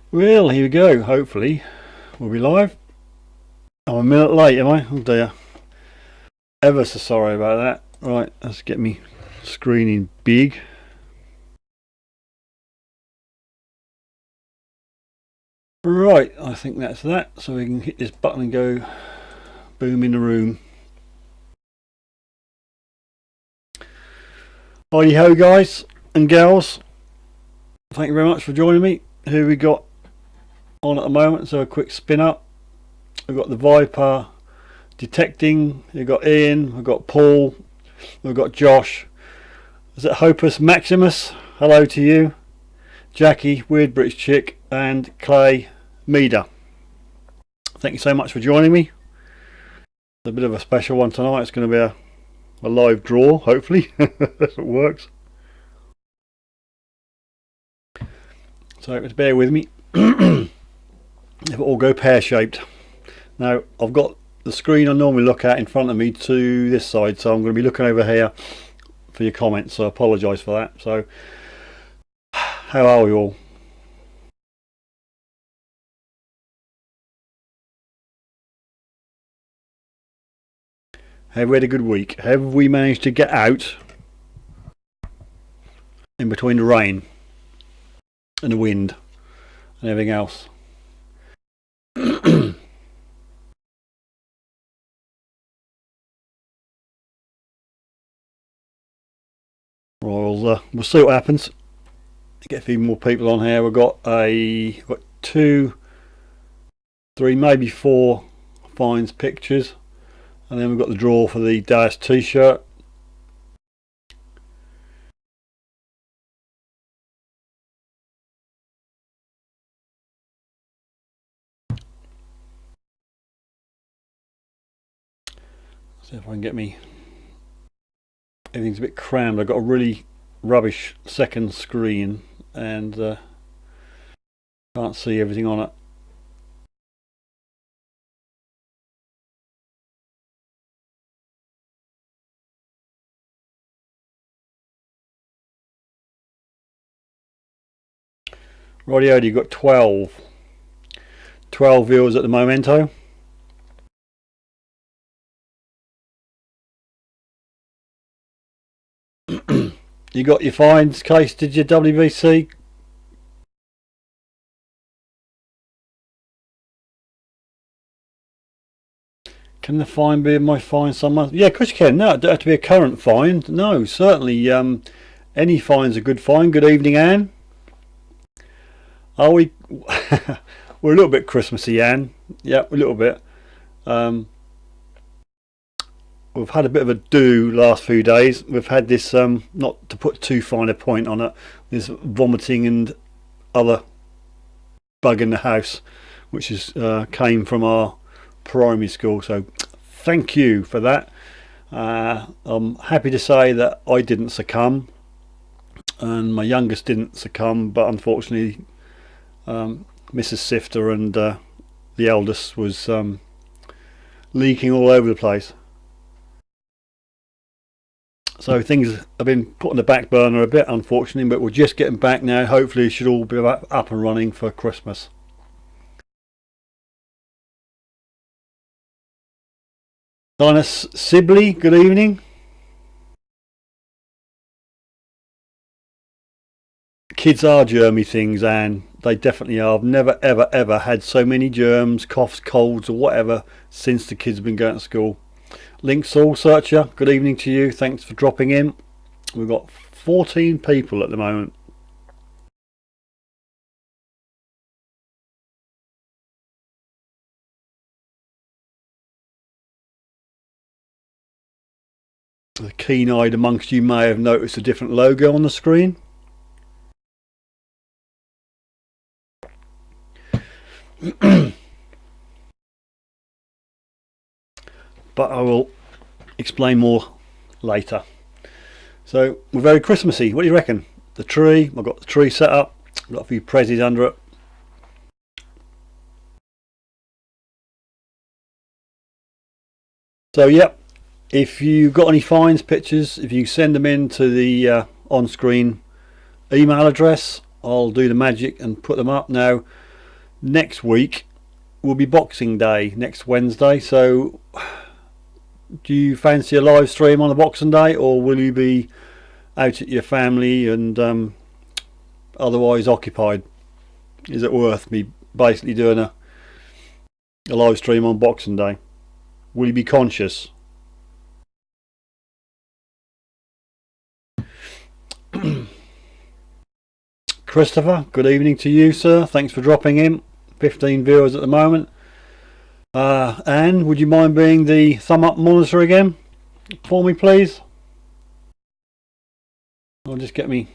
Well, here we go. Hopefully, we'll be live. I'm a minute late, am I? Oh dear. Ever so sorry about that. Right, let's get me screening big. Right, I think that's that. So we can hit this button and go boom in the room. Hi ho, guys and gals. Thank you very much for joining me. Who we got on at the moment? So a quick spin up. We've got the Viper detecting. We've got Ian. We've got Paul. We've got Josh. Is it Hopus Maximus? Hello to you. Jackie, Weird British Chick, and Clay Meader. Thank you so much for joining me. It's a bit of a special one tonight. It's going to be a live draw, hopefully. If it works. So bear with me. If it all go pear-shaped. Now, I've got the screen I normally look at in front of me to this side, so I'm going to be looking over here for your comments, so I apologise for that. So, how are we all? Have we had a good week? Have we managed to get out in between the rain and the wind and everything else? Well, we'll see what happens. Get a few more people on here. We've got two, three, maybe four finds pictures, and then we've got the draw for the Deus t-shirt. See if I can get me. Everything's a bit crammed. I've got a really rubbish second screen and can't see everything on it. Rightio, you've got 12 viewers at the momento. You got your finds, Case? Did you, WBC? Can the fine be my fine some month? Yeah, of course you can. No, it don't have to be a current fine. No, certainly. Any fine's a good fine. Good evening, Anne. Are we? We're a little bit Christmassy, Anne. Yeah, a little bit. We've had a bit of a do last few days. We've had this, not to put too fine a point on it, this vomiting and other bug in the house, which is came from our primary school. So thank you for that. I'm happy to say that I didn't succumb, and my youngest didn't succumb, but unfortunately, Mrs. Sifter and the eldest was leaking all over the place. So things have been put on the back burner a bit, unfortunately, but we're just getting back now. Hopefully it should all be up and running for Christmas. Linus Sibley, good evening. Kids are germy things, and they definitely are. I've never ever had so many germs, coughs, colds or whatever since the kids have been going to school. Link Soul Searcher, good evening to you. Thanks for dropping in. We've got 14 people at the moment. The keen-eyed amongst you may have noticed a different logo on the screen. But I will explain more later. So we're very Christmassy. What do you reckon? The tree, I've got the tree set up, I've got a few prezzies under it. So yep, if you've got any finds, pictures, if you send them in to the on-screen email address, I'll do the magic and put them up. Now Next week will be Boxing Day, next Wednesday, so do you fancy a live stream on the Boxing Day, or will you be out at your family and otherwise occupied? Is it worth me basically doing a live stream on Boxing Day? Will you be conscious? Christopher, good evening to you, sir. Thanks for dropping in. 15 viewers at the moment. Anne, would you mind being the thumb up monitor again for me, please? I'll just get me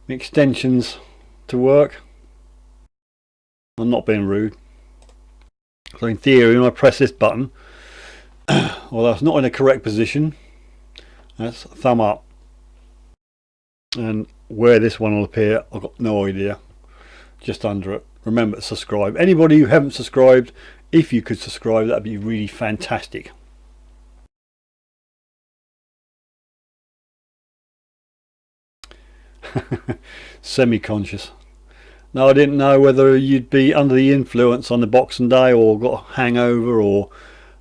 extensions to work. I'm not being rude. So in theory, when I press this button, well, that's not in a correct position. That's thumb up. And where this one will appear, I've got no idea. Just under it. Remember to subscribe. Anybody who haven't subscribed, if you could subscribe, that'd be really fantastic. Semi-conscious. No, I didn't know whether you'd be under the influence on the Boxing Day, or got a hangover, or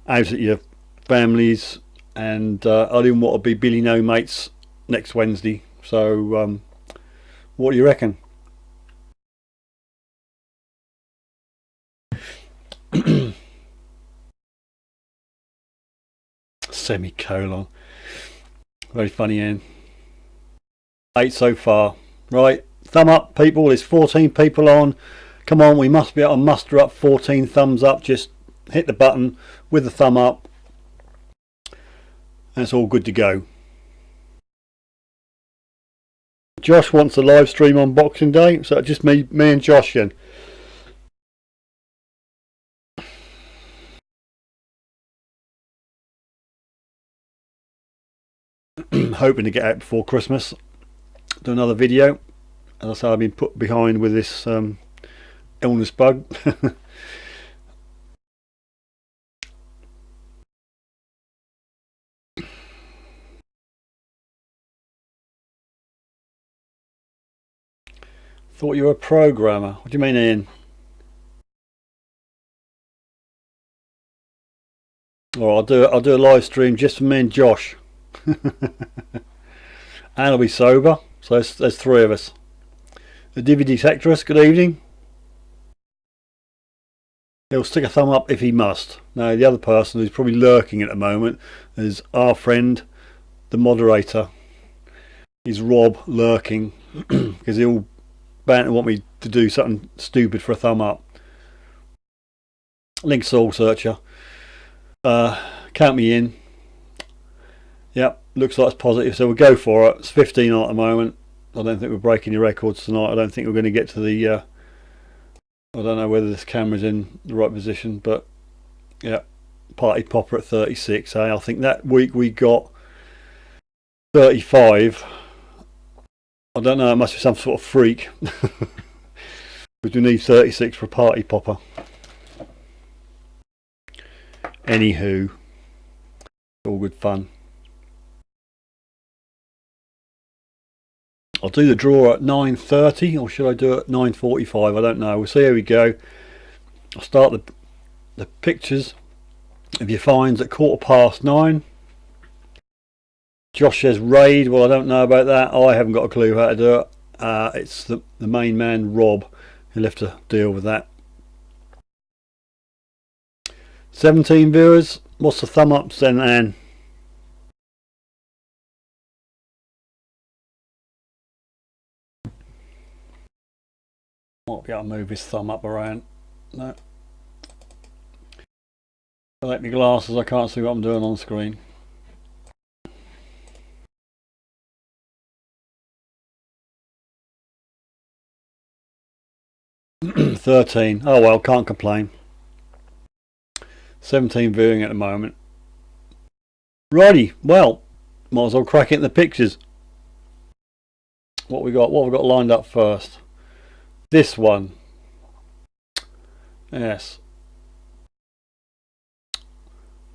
out at your families, and I didn't want to be Billy No Mates next Wednesday. So what do you reckon? Semicolon. Very funny, Ian. 8 so far. Right, thumb up, people. There's 14 people on. Come on, we must be able to muster up 14 thumbs up. Just hit the button with the thumb up, and it's all good to go. Josh wants a live stream on Boxing Day, so just me and Josh then. Hoping to get out before Christmas, do another video. As I say, I've been put behind with this illness bug. Thought you were a programmer. What do you mean, Ian? Or I'll do a live stream just for me and Josh. And I'll be sober, so there's 3 of us. The DVD Sectorist, good evening. He'll stick a thumb up if he must. Now the other person who's probably lurking at the moment is our friend, the moderator. He's Rob, lurking because he'll bound to want me to do something stupid for a thumb up. Link Soul Searcher. Count me in. Yep, looks like it's positive, so we'll go for it. It's 15 on at the moment. I don't think we're breaking any records tonight. I don't think we're going to get to the I don't know whether this camera's in the right position, but yeah, Party Popper at 36. I think that week we got 35. I don't know, it must be some sort of freak. But we need 36 for a Party Popper. Anywho, all good fun. I'll do the draw at 9:30, or should I do it at 9:45? I don't know. We'll see how we go. I'll start the pictures of your finds at 9:15. Josh says raid. Well, I don't know about that. I haven't got a clue how to do it. It's the main man, Rob, who'll have to deal with that. 17 viewers. What's the thumb ups then, Anne? Might be able to move his thumb up around. No. I like my glasses, I can't see what I'm doing on screen. $13. Oh well, can't complain. 17 viewing at the moment. Righty, well, might as well crack it in the pictures. What we got lined up first? This one. Yes.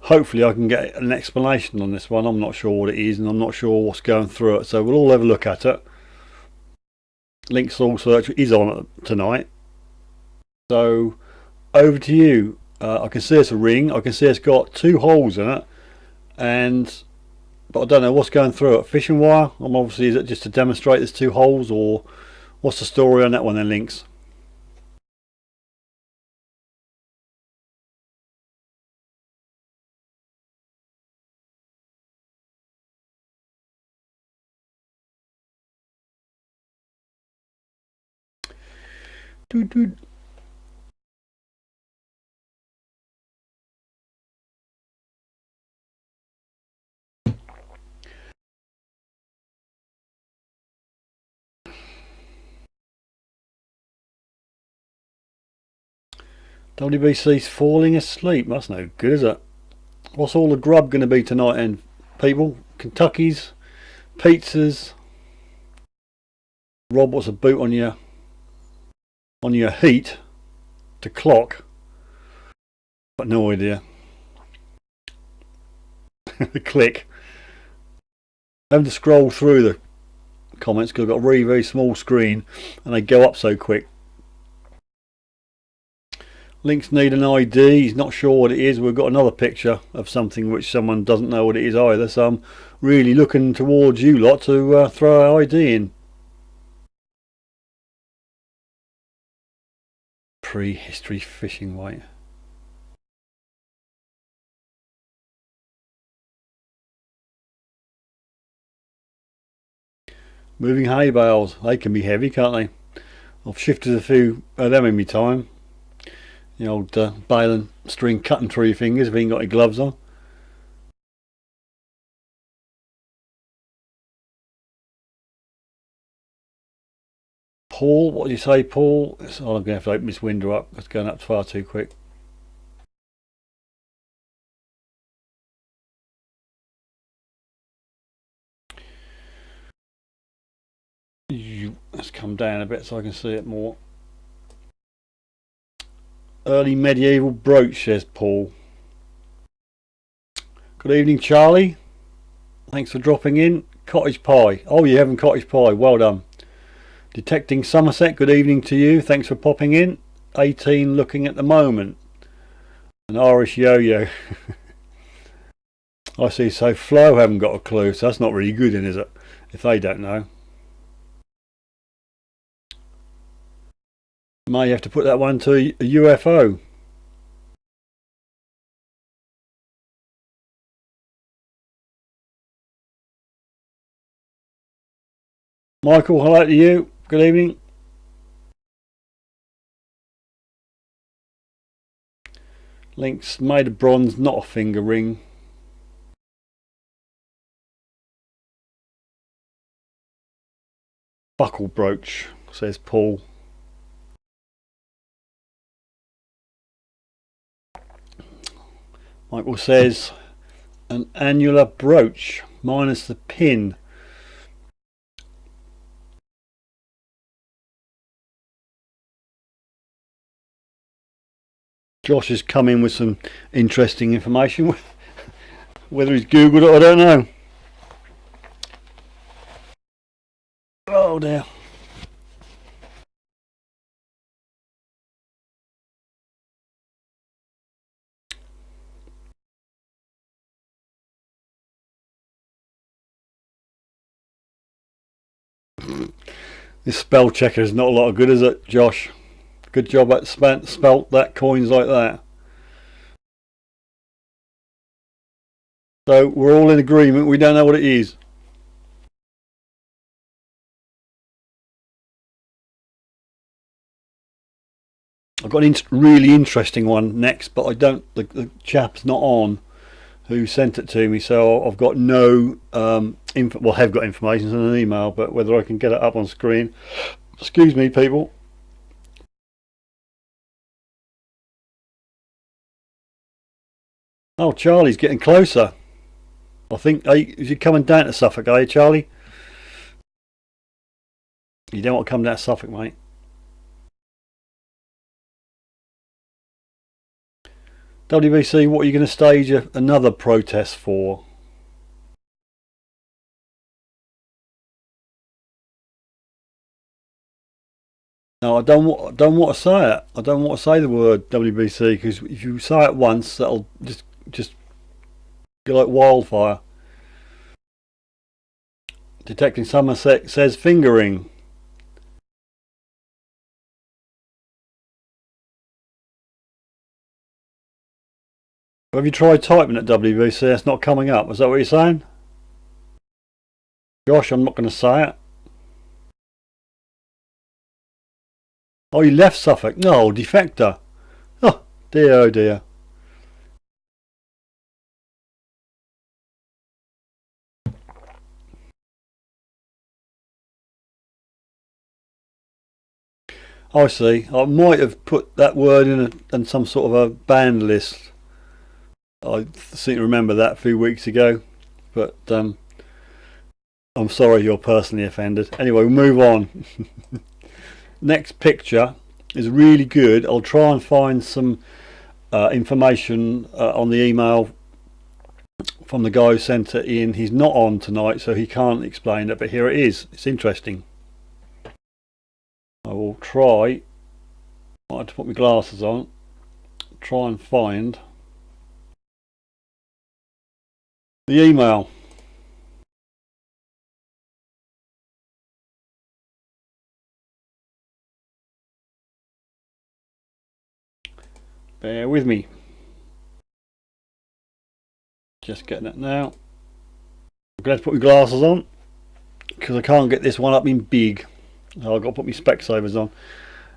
Hopefully I can get an explanation on this one. I'm not sure what it is, and I'm not sure what's going through it, so we'll all have a look at it. Link Soul Search is on tonight. So over to you. I can see it's a ring. I can see it's got 2 holes in it, but I don't know what's going through it. Fishing wire. I'm obviously, is it just to demonstrate there's 2 holes, or what's the story on that one then, Links? Doot, doot. WBC's falling asleep. That's no good, is it? What's all the grub going to be tonight then, people? Kentucky's, pizzas. Rob, what's a boot on your heat to clock? But no idea. Click. I have to scroll through the comments because I've got a very, very small screen and they go up so quick. Links need an ID. He's not sure what it is. We've got another picture of something which someone doesn't know what it is either. So I'm really looking towards you lot to throw our ID in. Prehistory fishing weight. Moving hay bales. They can be heavy, can't they? I've shifted a few of them in my time. The old baling string cutting through your fingers if you ain't got your gloves on. Paul, what do you say, Paul? I'm going to have to open this window up. It's going up far too quick. Let's come down a bit so I can see it more. Early medieval brooch, says Paul. Good evening, Charlie. Thanks for dropping in. Cottage pie. Oh, you're having cottage pie. Well done. Detecting Somerset. Good evening to you. Thanks for popping in. 18 looking at the moment. An Irish yo-yo. I see. So Flo haven't got a clue. So that's not really good, then, is it? If they don't know. May have to put that one to a UFO. Michael, hello to you. Good evening. Links made of bronze, not a finger ring. Buckle brooch, says Paul. Michael says an annular brooch minus the pin. Josh has come in with some interesting information. Whether he's googled it, I don't know. Oh dear. This spell checker is not a lot of good, is it, Josh? Good job at spelt that coins like that. So we're all in agreement. We don't know what it is. I've got an really interesting one next, but I don't. The chap's not on who sent it to me, so I've got no info. Well, I have got information in an email, but whether I can get it up on screen. Excuse me, people. Oh, Charlie's getting closer. I think. Is he coming down to Suffolk, are you, Charlie? You don't want to come down to Suffolk, mate. WBC, what are you going to stage another protest for? No, don't want to say it. I don't want to say the word WBC, because if you say it once, that'll just go like wildfire. Detecting Somerset says fingering. Have you tried typing at WBC? It's not coming up. Is that what you're saying? Gosh, I'm not going to say it. Oh, you left Suffolk? No, defector. Oh dear, oh dear. I see. I might have put that word in some sort of a banned list. I seem to remember that a few weeks ago, but I'm sorry you're personally offended. Anyway, we'll move on. Next picture is really good. I'll try and find some information on the email from the guy who sent it in. He's not on tonight, so he can't explain it, but here it is. It's interesting. I will try. I have to put my glasses on. Try and find the email. Bear with me. Just getting it now. I'm going to put my glasses on because I can't get this one up in big. So I've got to put my Specsavers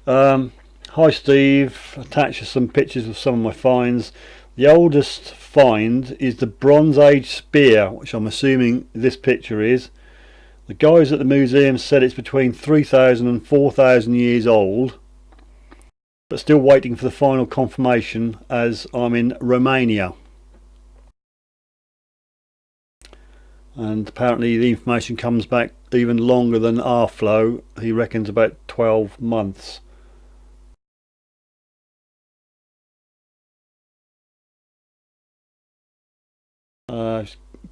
on. Hi Steve, attaches some pictures of some of my finds. The oldest find is the Bronze Age spear, which I'm assuming this picture is. The guys at the museum said it's between 3,000 and 4,000 years old, but still waiting for the final confirmation as I'm in Romania. And apparently the information comes back even longer than our flow. He reckons about 12 months.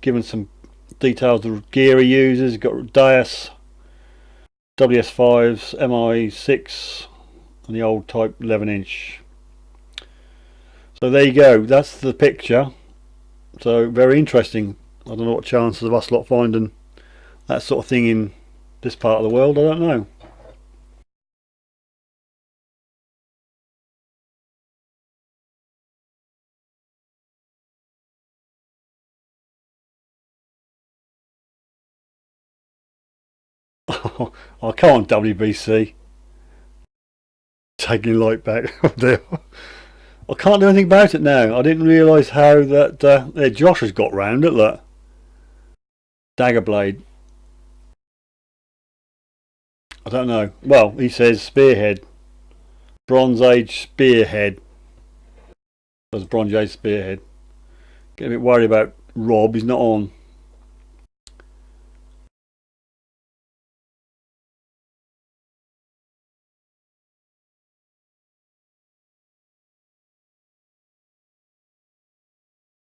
Given some details of the gear he uses. He's got Deus, WS5s, MI6 and the old type 11-inch. So there you go, that's the picture. So very interesting. I don't know what chances of us lot finding that sort of thing in this part of the world. I don't know. I can't WBC. Taking light back. Oh dear. I can't do anything about it now. I didn't realise how that there Josh has got round it. Look, dagger blade. I don't know. Well, he says spearhead, Bronze Age spearhead. That's Bronze Age spearhead. Get a bit worried about Rob. He's not on.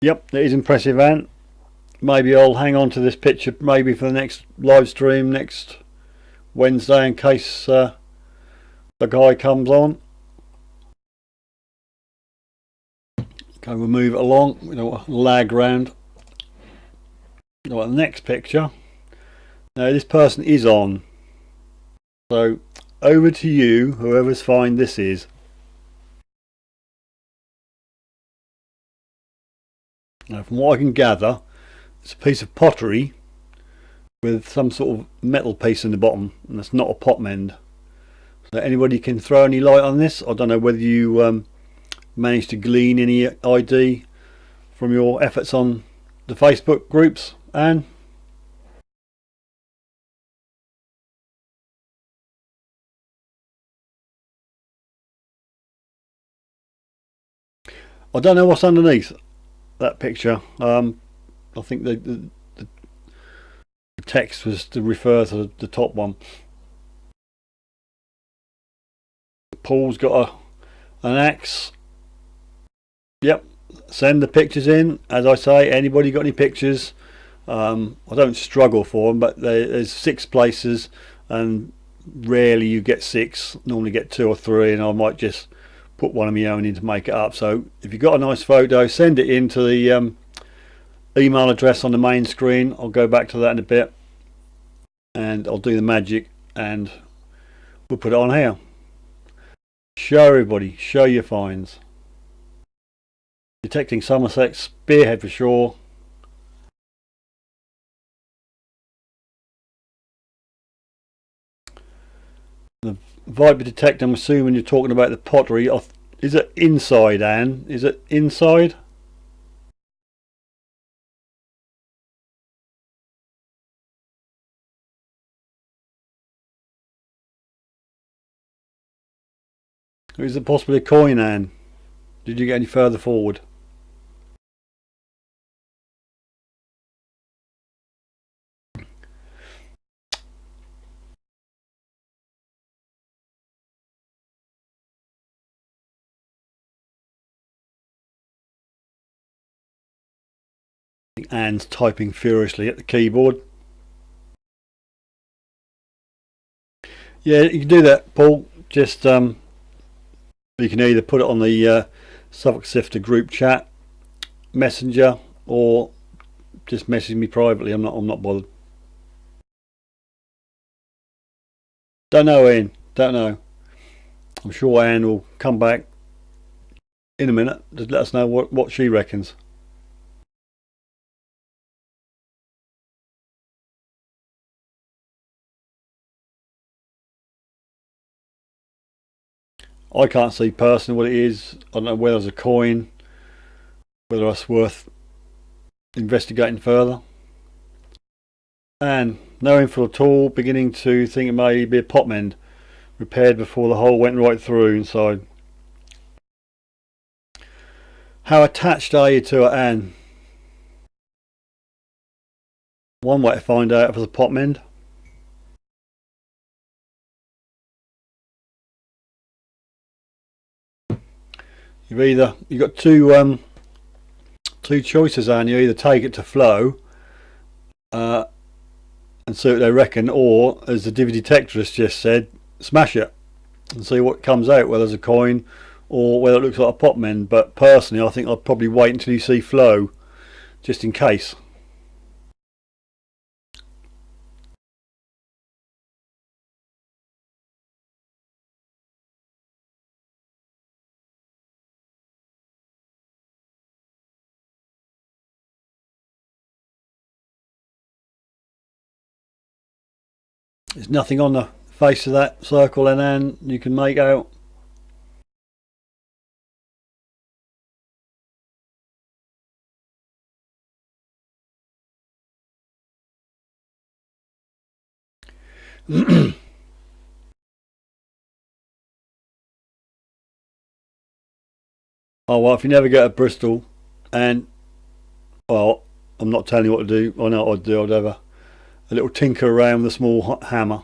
Yep, it is impressive, Ant. Maybe I'll hang on to this picture maybe for the next live stream next Wednesday in case the guy comes on. Okay, we'll move it along. We don't want to lag round. The next picture. Now this person is on. So over to you, whoever's find this is. Now from what I can gather, it's a piece of pottery with some sort of metal piece in the bottom, and that's not a pot mend. So anybody can throw any light on this? I don't know whether you managed to glean any ID from your efforts on the Facebook groups, Anne? I don't know what's underneath that picture. I think the text was to refer to the top one. Paul's got an axe. Yep, send the pictures in. As I say, anybody got any pictures? I don't struggle for them, but there's 6 places, and rarely you get 6, normally get 2 or 3, and I might just put one of my own in to make it up. So if you've got a nice photo, send it in to the email address on the main screen. I'll go back to that in a bit and I'll do the magic and we'll put it on here. Show everybody, show your finds. Detecting Somerset, spearhead for sure. The Viper detector, I'm assuming you're talking about the pottery. Is it inside, Anne? Is it inside? Or is it possibly a coin, Anne? Did you get any further forward? Anne's typing furiously at the keyboard. Yeah, you can do that, Paul. Just you can either put it on the Suffolk Sifter group chat, messenger, or just message me privately. I'm not bothered. Don't know, Ian. Don't know. I'm sure Anne will come back in a minute. Just let us know what she reckons. I can't see personally what it is. I don't know whether it's a coin, whether it's worth investigating further. And no info at all, beginning to think it may be a pot mend repaired before the hole went right through inside. How attached are you to it, Anne? One way to find out if it's a pot mend. You've got two choices, Anne. You either take it to flow and see what they reckon, or as the divi detectorist just said, smash it and see what comes out, whether it's a coin or whether it looks like a pot mend. But personally, I think I'd probably wait until you see flow, just in case. There's nothing on the face of that circle, and then you can make out. Oh well, if you never get a Bristol, and well, I'm not telling you what to do. I know what I'd do. I'd have a little tinker around with a small hammer,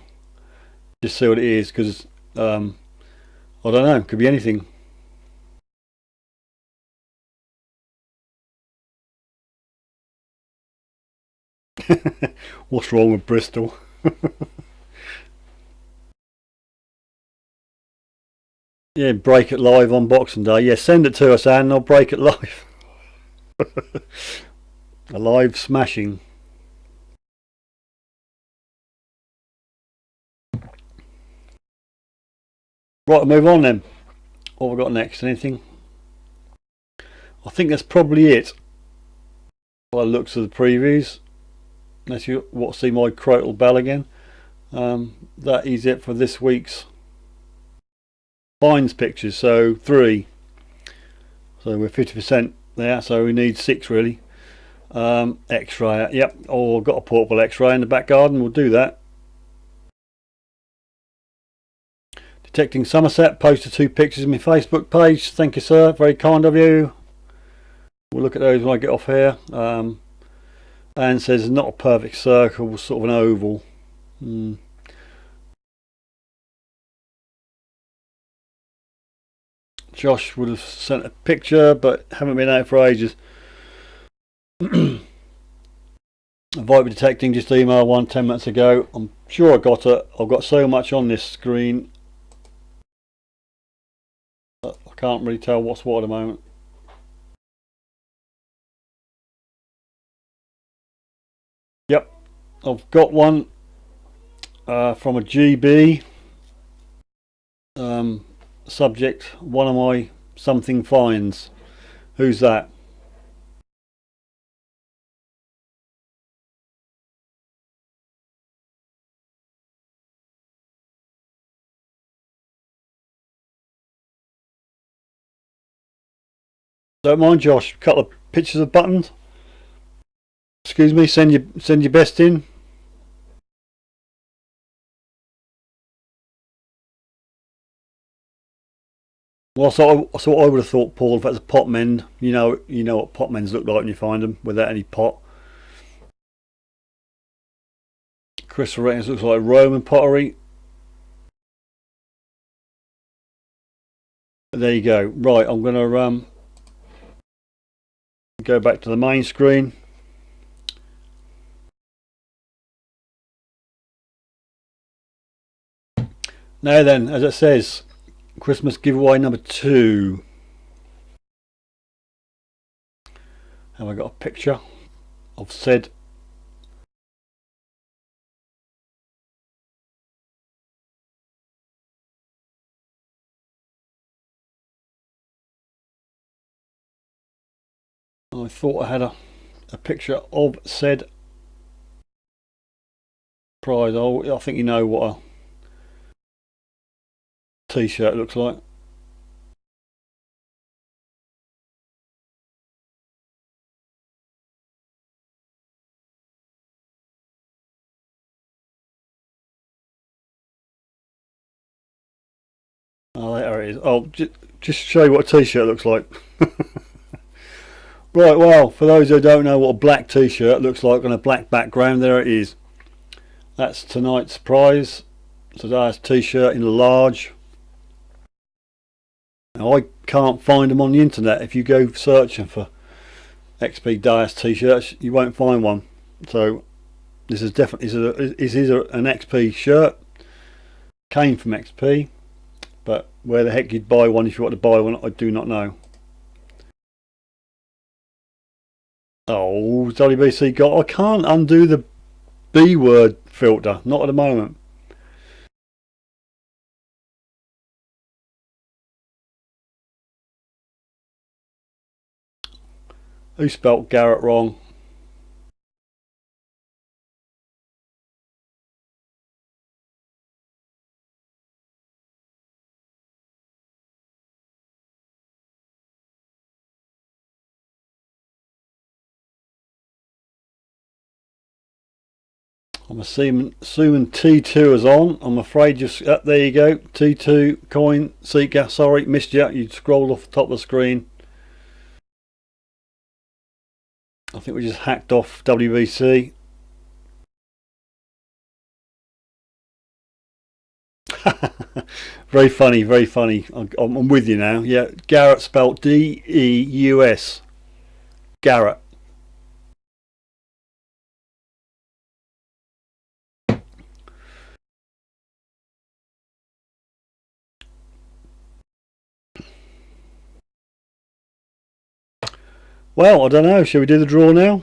just see what it is, because I don't know, it could be anything. What's wrong with Bristol? Yeah, break it live on Boxing Day. Yeah, send it to us, Anne. I'll break it live. A live smashing. Right, move on then. What have we got next? Anything? I think that's probably it. By the looks of the previews, unless you want to see my crotal bell again. That is it for this week's finds pictures. So 3. So we're 50% there. So we need 6 really. X-ray. Yep. Or got a portable X-ray in the back garden. We'll do that. Detecting Somerset, posted 2 pictures in my Facebook page. Thank you, sir. Very kind of you. We'll look at those when I get off here. Anne says not a perfect circle, sort of an oval. Josh would have sent a picture, but haven't been out for ages. Viper detecting, just emailed one 10 minutes ago. I'm sure I got it. I've got so much on this screen, I can't really tell what's what at the moment. Yep, I've got one from a GB. Subject, one of my something finds. Who's that? Don't mind, Josh. Couple of pictures of buttons. Excuse me. Send your best in. Well, so I would have thought, Paul, if that's a pot mend, you know what pot mends look like when you find them without any pot. Crystal ratings looks like Roman pottery. There you go. Right, I'm going to go back to the main screen. Now then, as it says, Christmas giveaway number 2. Have I got a picture of said? I thought I had a picture of said prize. I think you know what a t-shirt looks like. Oh, there it is. Oh, just show you what a t-shirt looks like. Right, well, for those who don't know what a black t-shirt looks like on a black background, there it is. That's tonight's prize. Today's t-shirt in large. Now, I can't find them on the internet. If you go searching for XP Deus t-shirts, you won't find one. So this is definitely an XP shirt. Came from XP, but where the heck you'd buy one if you want to buy one, I do not know. Oh, WBC got. I can't undo the B word filter. Not at the moment. Who spelt Garrett wrong? I'm assuming T2 is on. I'm afraid just there you go. T2 coin seeker. Sorry, missed you. You scrolled off the top of the screen. I think we just hacked off WBC. Very funny, very funny. I'm with you now. Yeah, Garrett spelt D-E-U-S. Garrett. Well, I don't know. Shall we do the draw now?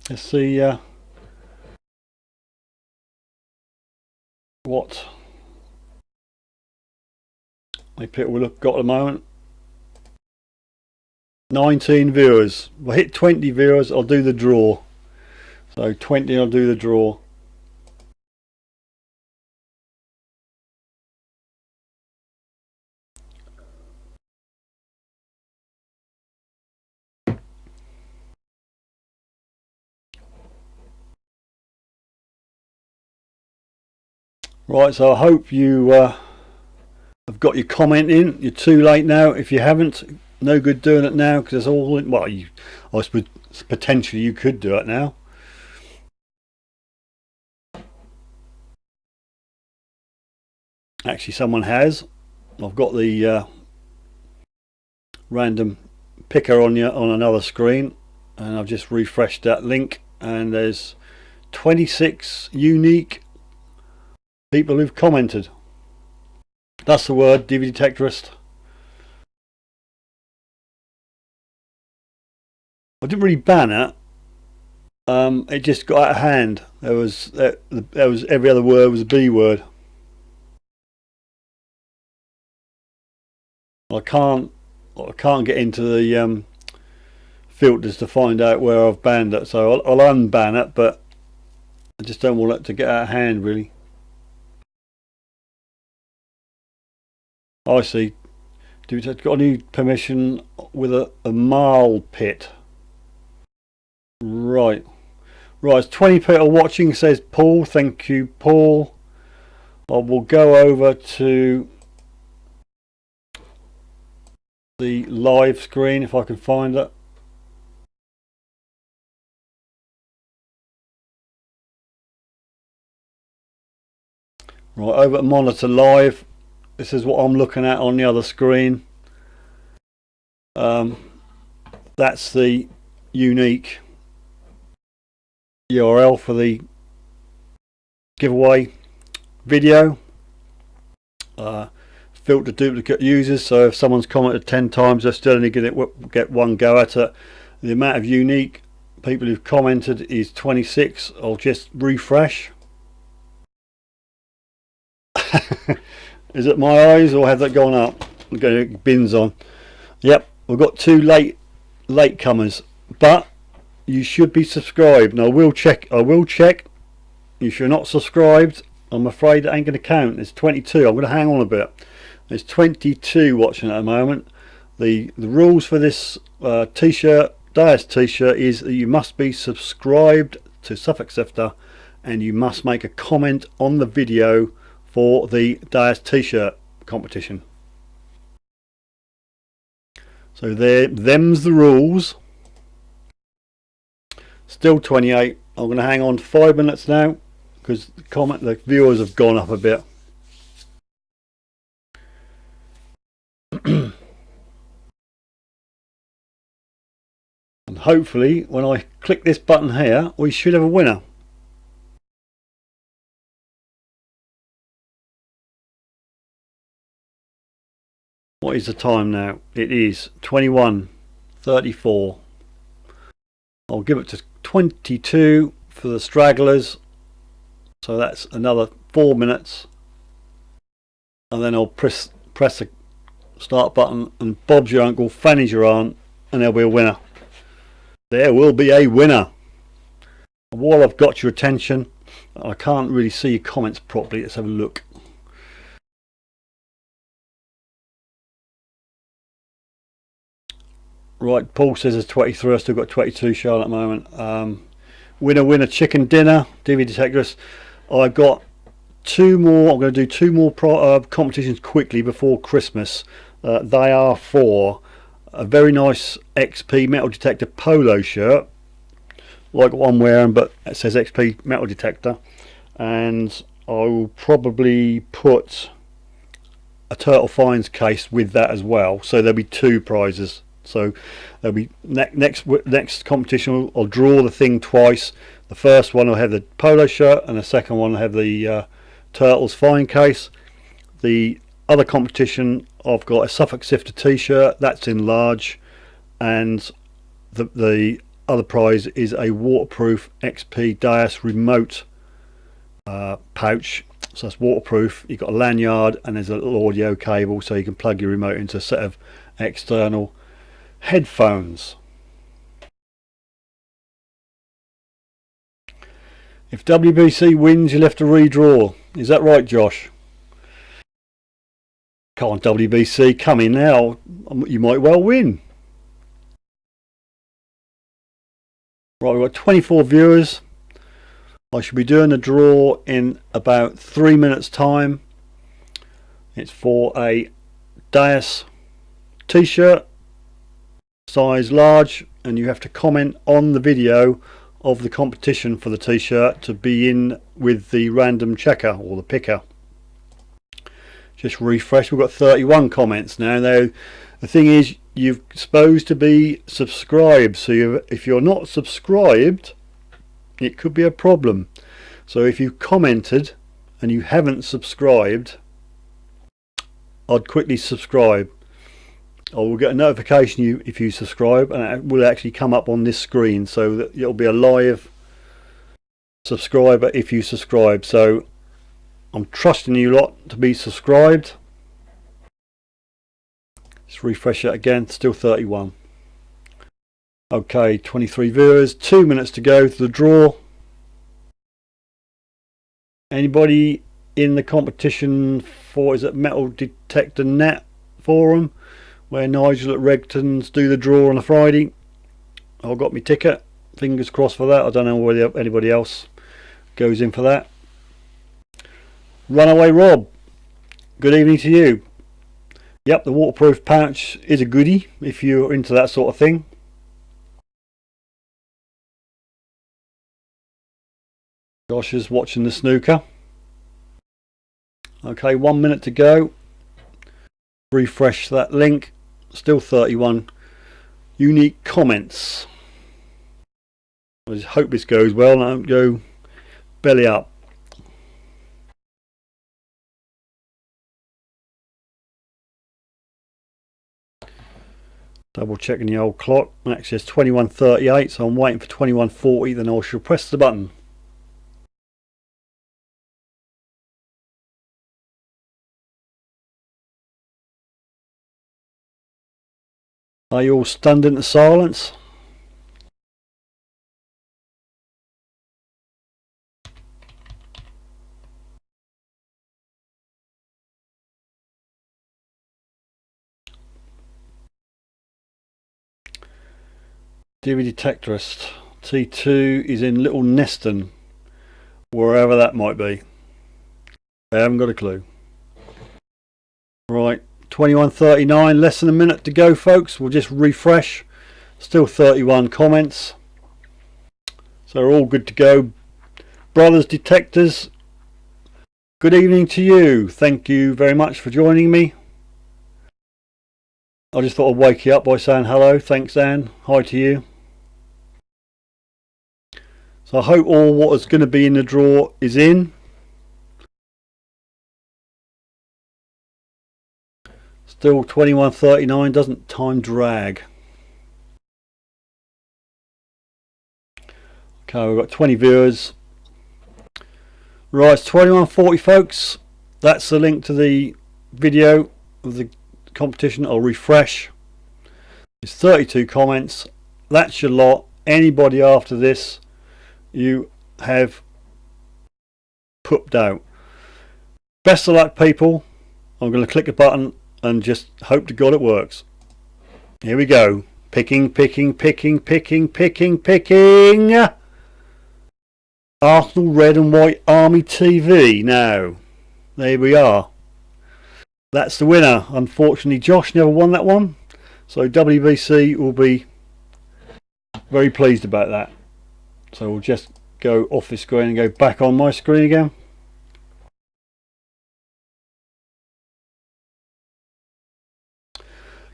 Let's see what people we've got at the moment. 19 viewers. If I hit 20 viewers, I'll do the draw. So 20, I'll do the draw. Right, so I hope you have got your comment in. You're too late now. If you haven't, no good doing it now because it's all in. Well, I suppose potentially you could do it now. Actually, someone has. I've got the random picker on another screen, and I've just refreshed that link, and there's 26 unique people who've commented. That's the word, DVD Detectorist. I didn't really ban it. It just got out of hand. There was every other word was a B word. I can't get into the filters to find out where I've banned it, so I'll unban it, but I just don't want it to get out of hand, really. I see. Got any permission with a marl pit? Right. It's 20 people watching, says Paul. Thank you, Paul. I will go over to the live screen if I can find it. Right, over at Monitor Live. This is what I'm looking at on the other screen. That's the unique URL for the giveaway video. Filter duplicate users, so if someone's commented 10 times, they're still only going to get one go at it. The amount of unique people who've commented is 26. I'll just refresh. Is it my eyes or has that gone up? I'm going to bins on. Yep, we've got 2 late comers, but you should be subscribed. And I will check. If you're not subscribed, I'm afraid it ain't going to count. There's 22. I'm going to hang on a bit. There's 22 watching at the moment. The rules for this t-shirt, Deus t-shirt, is that you must be subscribed to Suffolk Sifter and you must make a comment on the video for the Deus t-shirt competition. So them's the rules. Still 28. I'm going to hang on 5 minutes now because the viewers have gone up a bit. And hopefully when I click this button here, we should have a winner. What is the time now? It is 21:34. I'll give it to 22 for the stragglers, so that's another 4 minutes, and then I'll press the start button and Bob's your uncle, Fanny's your aunt, and there'll be a winner. There will be a winner. While I've got your attention, I can't really see your comments properly. Let's have a look. Right, Paul says there's 23. I've still got 22 shown at the moment. Winner chicken dinner, DVD Detectorist. I've got 2 more. I'm going to do 2 more competitions quickly before Christmas. They are for a very nice XP metal detector polo shirt, like what I'm wearing, but it says XP metal detector, and I will probably put a Turtle Finds case with that as well. So there'll be 2 prizes. So there'll be next competition. I'll draw the thing twice. The first one will have the polo shirt, and the second one will have the Turtles Find case. The other competition, I've got a Suffolk Sifter t-shirt that's in large, and the other prize is a waterproof XP Deus remote pouch. So that's waterproof. You've got a lanyard and there's a little audio cable, so you can plug your remote into a set of external headphones. If WBC wins, you'll have to redraw. Is that right, Josh? Come on, WBC, come in now. You might well win. Right, we've got 24 viewers. I should be doing a draw in about 3 minutes time. It's for a Deus t-shirt, size large, and you have to comment on the video of the competition for the t-shirt to be in with the random checker or the picker. Just refresh. We've got 31 comments now. Now the thing is, you're supposed to be subscribed, so if you're not subscribed, it could be a problem. So if you commented and you haven't subscribed, I'd quickly subscribe. I will get a notification if you subscribe, and it will actually come up on this screen, so that it'll be a live subscriber if you subscribe. So I'm trusting you lot to be subscribed. Let's refresh it again. Still 31. Okay, 23 viewers, 2 minutes to go to the draw. Anybody in the competition for, is it Metal Detector Net forum, where Nigel at Regton's do the draw on a Friday? I've got my ticket. Fingers crossed for that. I don't know whether anybody else goes in for that. Runaway Rob, good evening to you. Yep, the waterproof pouch is a goodie if you're into that sort of thing. Josh is watching the snooker. Okay, 1 minute to go. Refresh that link. Still 31 unique comments. I just hope this goes well and I don't go belly up. Double checking the old clock. Actually it's 21:38, so I'm waiting for 21:40, then I shall press the button. Are you all stunned into silence? DVD Detectorist T2 is in Little Neston, wherever that might be. I haven't got a clue. Right, 21:39, less than a minute to go, folks. We'll just refresh. Still 31 comments, so we're all good to go. Brothers Detectors, good evening to you. Thank you very much for joining me. I just thought I'd wake you up by saying hello. Thanks, Anne. Hi to you. So I hope all what is going to be in the draw is in. Still 21:39, doesn't time drag. Okay, we've got 20 viewers. Right, it's 21:40, folks. That's the link to the video of the competition. I'll refresh. It's 32 comments. That's your lot. Anybody after this you have pooped out. Best of luck, people. I'm going to click a button and just hope to God it works. Here we go. Picking, picking, picking, picking, picking, picking. Arsenal Red and White Army TV. Now, there we are. That's the winner. Unfortunately, Josh never won that one. So WBC will be very pleased about that. So we'll just go off the screen and go back on my screen again.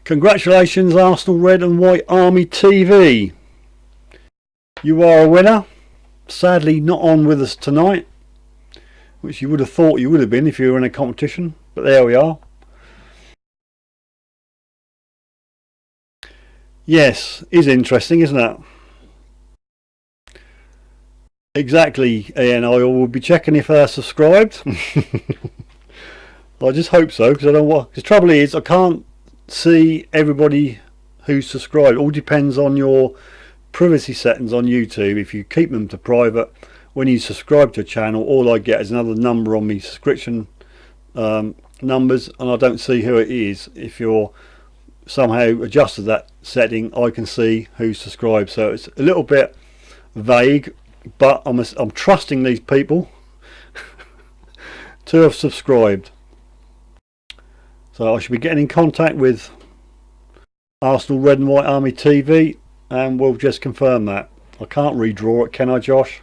Congratulations, Arsenal Red and White Army TV. You are a winner. Sadly not on with us tonight, which you would have thought you would have been if you were in a competition, but there we are. Yes, is interesting, isn't it? Exactly, Ian. I will be checking if they're subscribed. I just hope so, because I don't want. The trouble is, I can't see everybody who's subscribed. It all depends on your privacy settings on YouTube. If you keep them to private, when you subscribe to a channel, all I get is another number on my subscription numbers, and I don't see who it is. If you're somehow adjusted that setting, I can see who's subscribed. So it's a little bit vague, but I'm trusting these people to have subscribed. So I should be getting in contact with Arsenal Red and White Army TV, and we'll just confirm that. I can't redraw it, can I, Josh?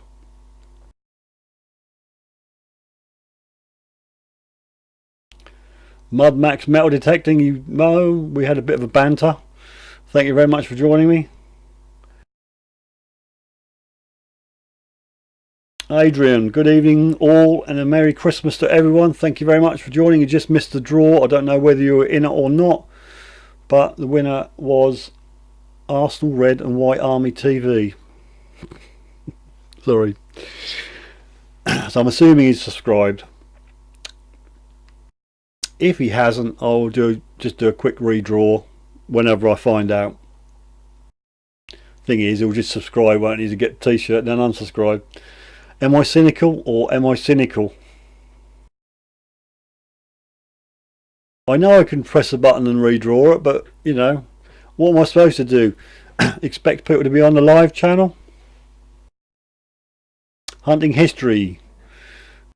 Mud Max Metal Detecting, you know, we had a bit of a banter. Thank you very much for joining me. Adrian, good evening all and a Merry Christmas to everyone. Thank you very much for joining. You just missed the draw. I don't know whether you were in it or not, but the winner was Arsenal Red and White Army TV. Sorry. So I'm assuming he's subscribed. If he hasn't, I'll just do a quick redraw whenever I find out. Thing is, he'll just subscribe, won't he, to get the t-shirt, then unsubscribe. Am I cynical or am I cynical? I know I can press a button and redraw it, but you know, what am I supposed to do? Expect people to be on the live channel? Hunting History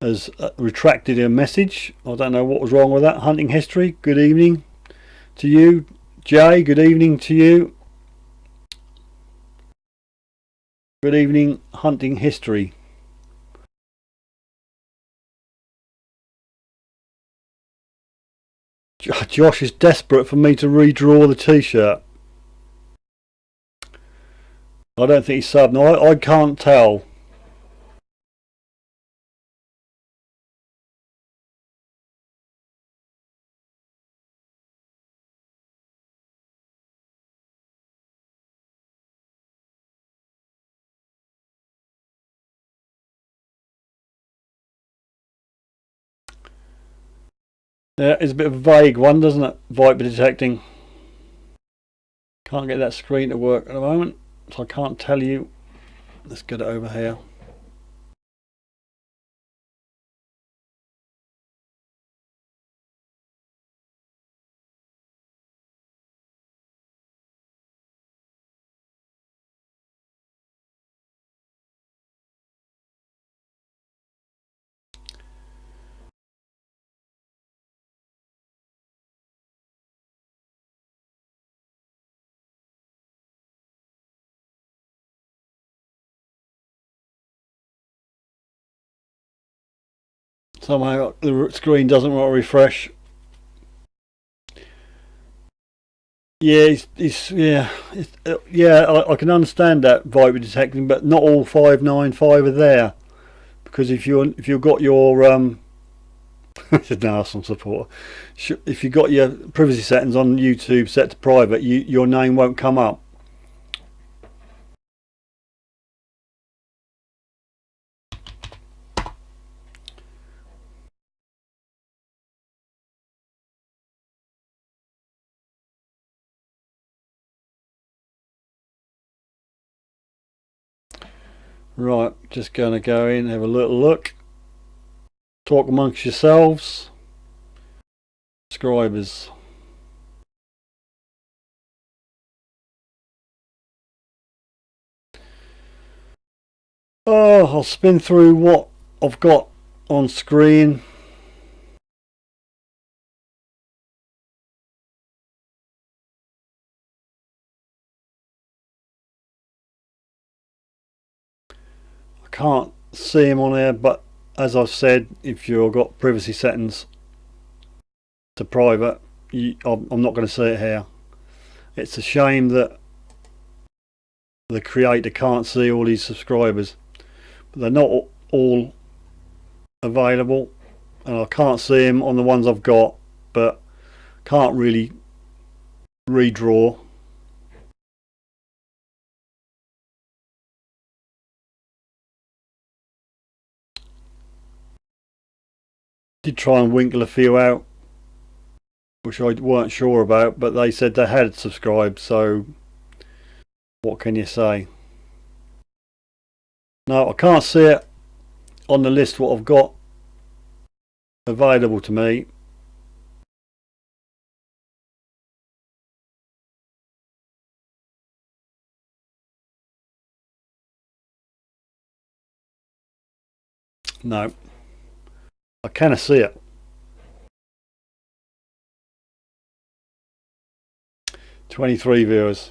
has retracted a message. I don't know what was wrong with that. Hunting History, good evening to you. Jay, good evening to you. Good evening, Hunting History. Josh is desperate for me to redraw the t-shirt. I don't think he's subbed. No, I can't tell. Yeah, it's a bit of a vague one, doesn't it? Viper detecting. Can't get that screen to work at the moment, so I can't tell you. Let's get it over here. Somehow the screen doesn't want to refresh. Yeah, I can understand that Viper detecting, but not all 595 are there, because if you've got your it's an Arsenal supporter. If you've got your privacy settings on YouTube set to private, your name won't come up. Right, just going to go in, have a little look. Talk amongst yourselves. Subscribers. Oh, I'll spin through what I've got on screen. I can't see him on there, but as I've said, if you've got privacy settings to private, I'm not going to see it here. It's a shame that the creator can't see all these subscribers, but they're not all available, and I can't see them on the ones I've got, but can't really redraw. Did try and winkle a few out, which I weren't sure about, but they said they had subscribed, so what can you say? No, I can't see it on the list what I've got available to me. No, I cannot see it. 23 viewers.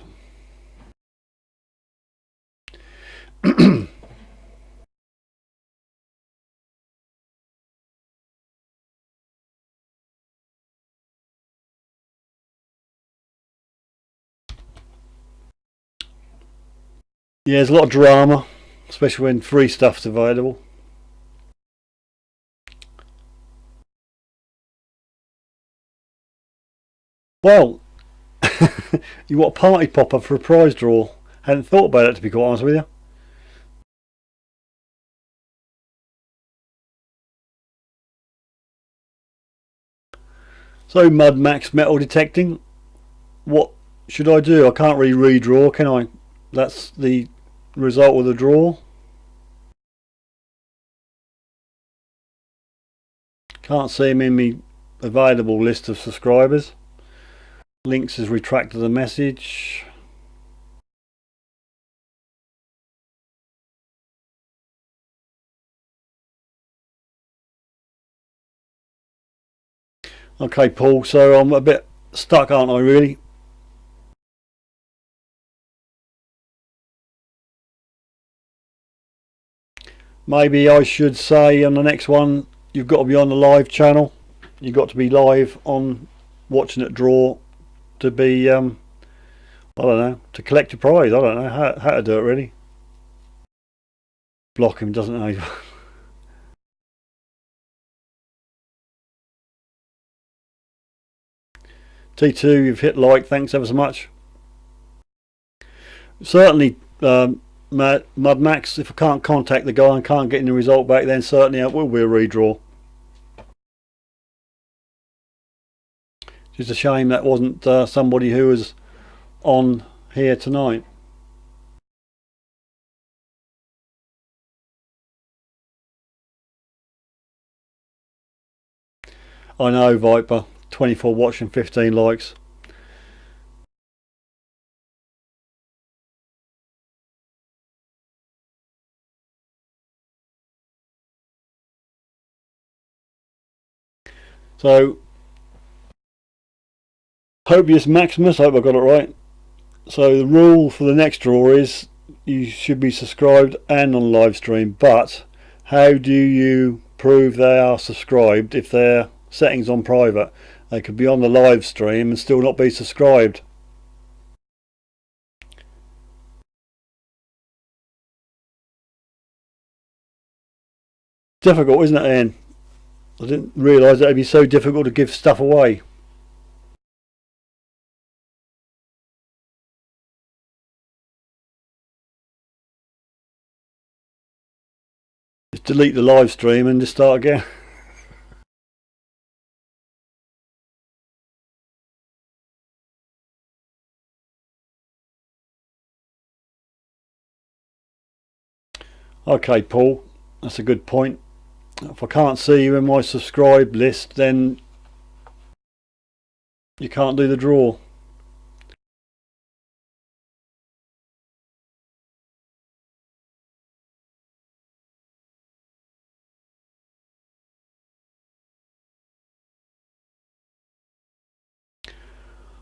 Yeah, there's a lot of drama, especially when free stuff's available. Well, you want a party popper for a prize draw. Hadn't thought about it, to be quite honest with you. So Mud Max metal detecting. What should I do? I can't really redraw, can I? That's the result of the draw. Can't see him in my available list of subscribers. Links has retracted the message. Okay, Paul, so I'm a bit stuck, aren't I, really? Maybe I should say on the next one, you've got to be on the live channel. You've got to be live on watching it draw to be, I don't know, to collect your prize. I don't know how to do it, really. Block him, doesn't know. T2, you've hit like, thanks ever so much. Certainly, Mud Max, if I can't contact the guy and can't get any result back, then certainly it will be a redraw. Just a shame that wasn't somebody who was on here tonight. I know, Viper, 24 watching, 15 likes. So, Hopius Maximus, I hope I got it right. So the rule for the next draw is you should be subscribed and on live stream, but how do you prove they are subscribed if their settings on private? They could be on the live stream and still not be subscribed. Difficult, isn't it, Ian? I didn't realise it'd be so difficult to give stuff away. Just delete the live stream and just start again. Okay, Paul, that's a good point. If I can't see you in my subscribe list, then you can't do the draw.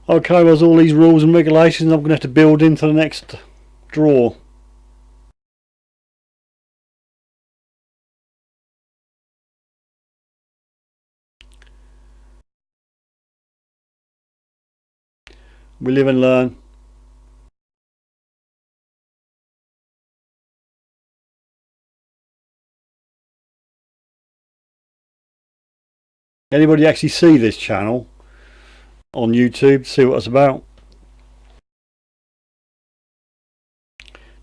Okay, well, there's all these rules and regulations I'm going to have to build into the next draw. We live and learn. Anybody actually see this channel on YouTube? See what it's about?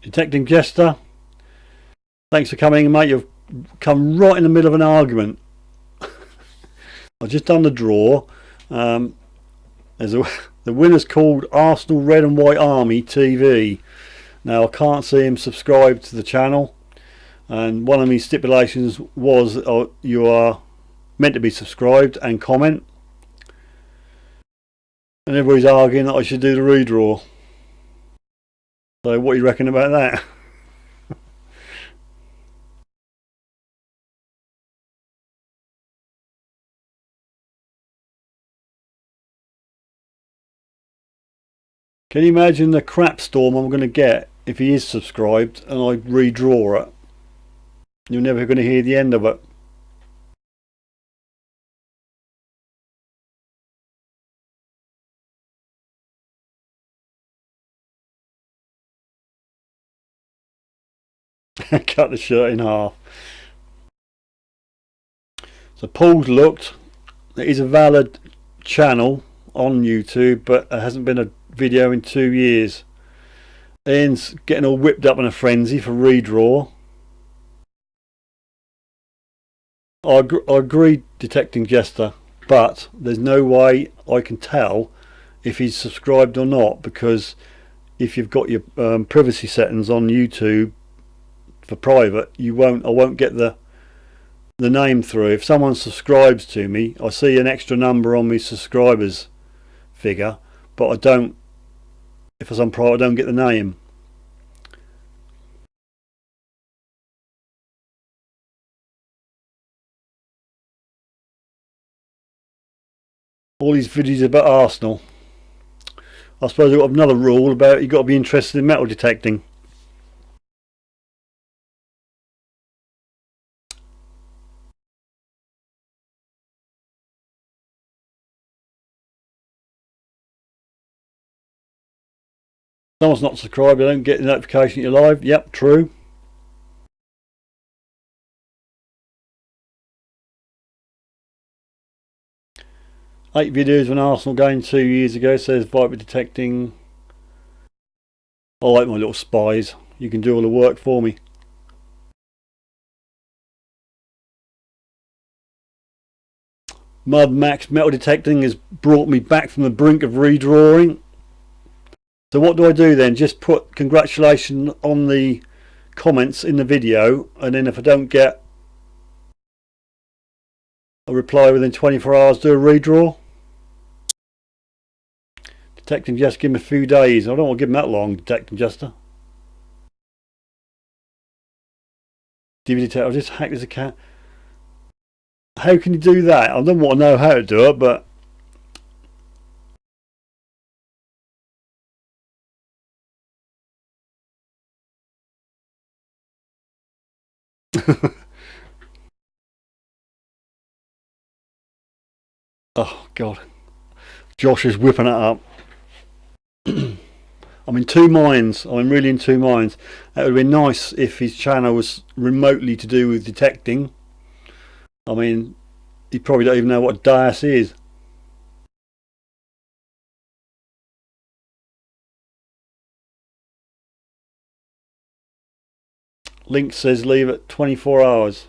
Detecting Jester, thanks for coming, mate. You've come right in the middle of an argument. I've just done the draw. The winner's called Arsenal Red and White Army TV. Now I can't see him subscribed to the channel, and one of my stipulations was you are meant to be subscribed and comment, and everybody's arguing that I should do the redraw. So what do you reckon about that? Can you imagine the crap storm I'm going to get if he is subscribed and I redraw it? You're never going to hear the end of it. Cut the shirt in half. So Paul's looked. It is a valid channel on YouTube, but there hasn't been a video in 2 years. Ian's getting all whipped up in a frenzy for redraw. I agree, detecting Jester, but there's no way I can tell if he's subscribed or not, because if you've got your privacy settings on YouTube for private, I won't get the name through. If someone subscribes to me, I see an extra number on my subscribers figure, but I don't, if it's on private, I don't get the name. All these videos about Arsenal. I suppose I've got another rule about you've got to be interested in metal detecting. Someone's not subscribed, I don't get the notification you're live. Yep, true. Eight videos of an Arsenal game 2 years ago, says Viper detecting. I like my little spies. You can do all the work for me. Mud Max metal detecting has brought me back from the brink of redrawing. So what do I do then? Just put congratulations on the comments in the video, and then if I don't get a reply within 24 hours, do a redraw. Detecting just give him a few days. I don't want to give him that long, detecting Jester. DVD detector, I'll just hack this account. How can you do that? I don't want to know how to do it, but oh god, Josh is whipping it up. I'm in two minds. I'm really in two minds. It would have been nice if his channel was remotely to do with detecting. I mean, he probably don't even know what DAS is. Link says leave it 24 hours.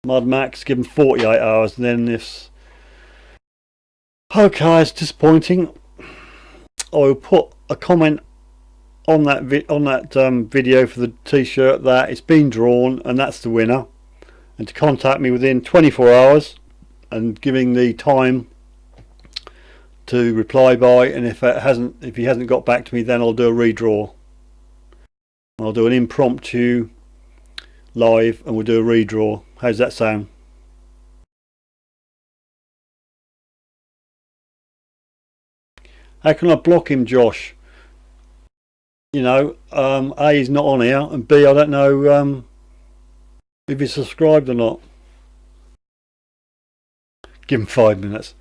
Mud Max give him 48 hours, and then if okay, it's disappointing. I will put a comment on that video for the t-shirt that it's been drawn and that's the winner, and to contact me within 24 hours and giving the time to reply by, and if he hasn't got back to me, then I'll do a redraw. I'll do an impromptu live and we'll do a redraw. How's that sound? How can I block him, Josh? You know, A, he's not on here, and B, I don't know if he's subscribed or not. Give him 5 minutes.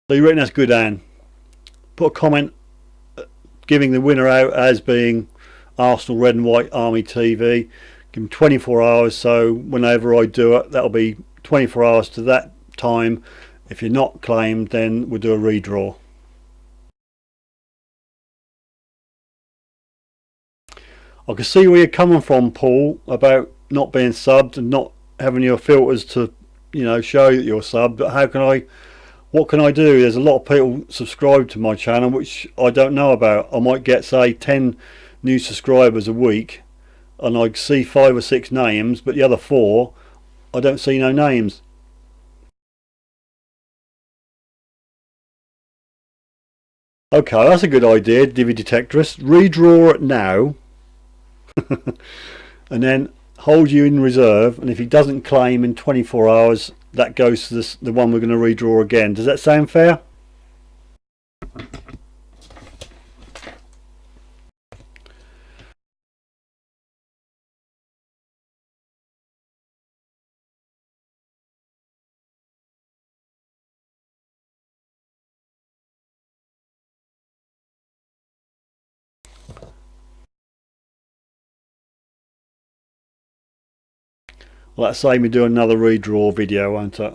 So you reckon that's good, Anne? Put a comment giving the winner out as being Arsenal Red and White Army TV. Give him 24 hours, so whenever I do it, that'll be 24 hours to that time. If you're not claimed, then we'll do a redraw. I can see where you're coming from, Paul, about not being subbed and not having your filters to, you know, show that you're subbed. But what can I do? There's a lot of people subscribed to my channel which I don't know about. I might get, say, 10 new subscribers a week, and I see 5 or 6 names, but the other 4 I don't see no names. Okay, that's a good idea, Divi Detectorist. Redraw it now and then hold you in reserve, and if he doesn't claim in 24 hours, that goes to the one we're going to redraw again. Does that sound fair? Well, that's say me do another redraw video, won't it?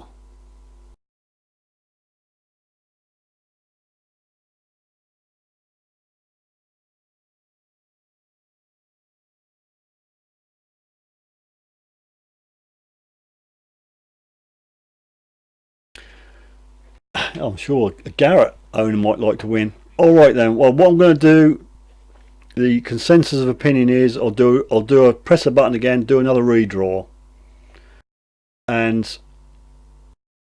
I'm sure a Garrett owner might like to win. Alright then, well what I'm going to do, the consensus of opinion is I'll do a press a button again, do another redraw, and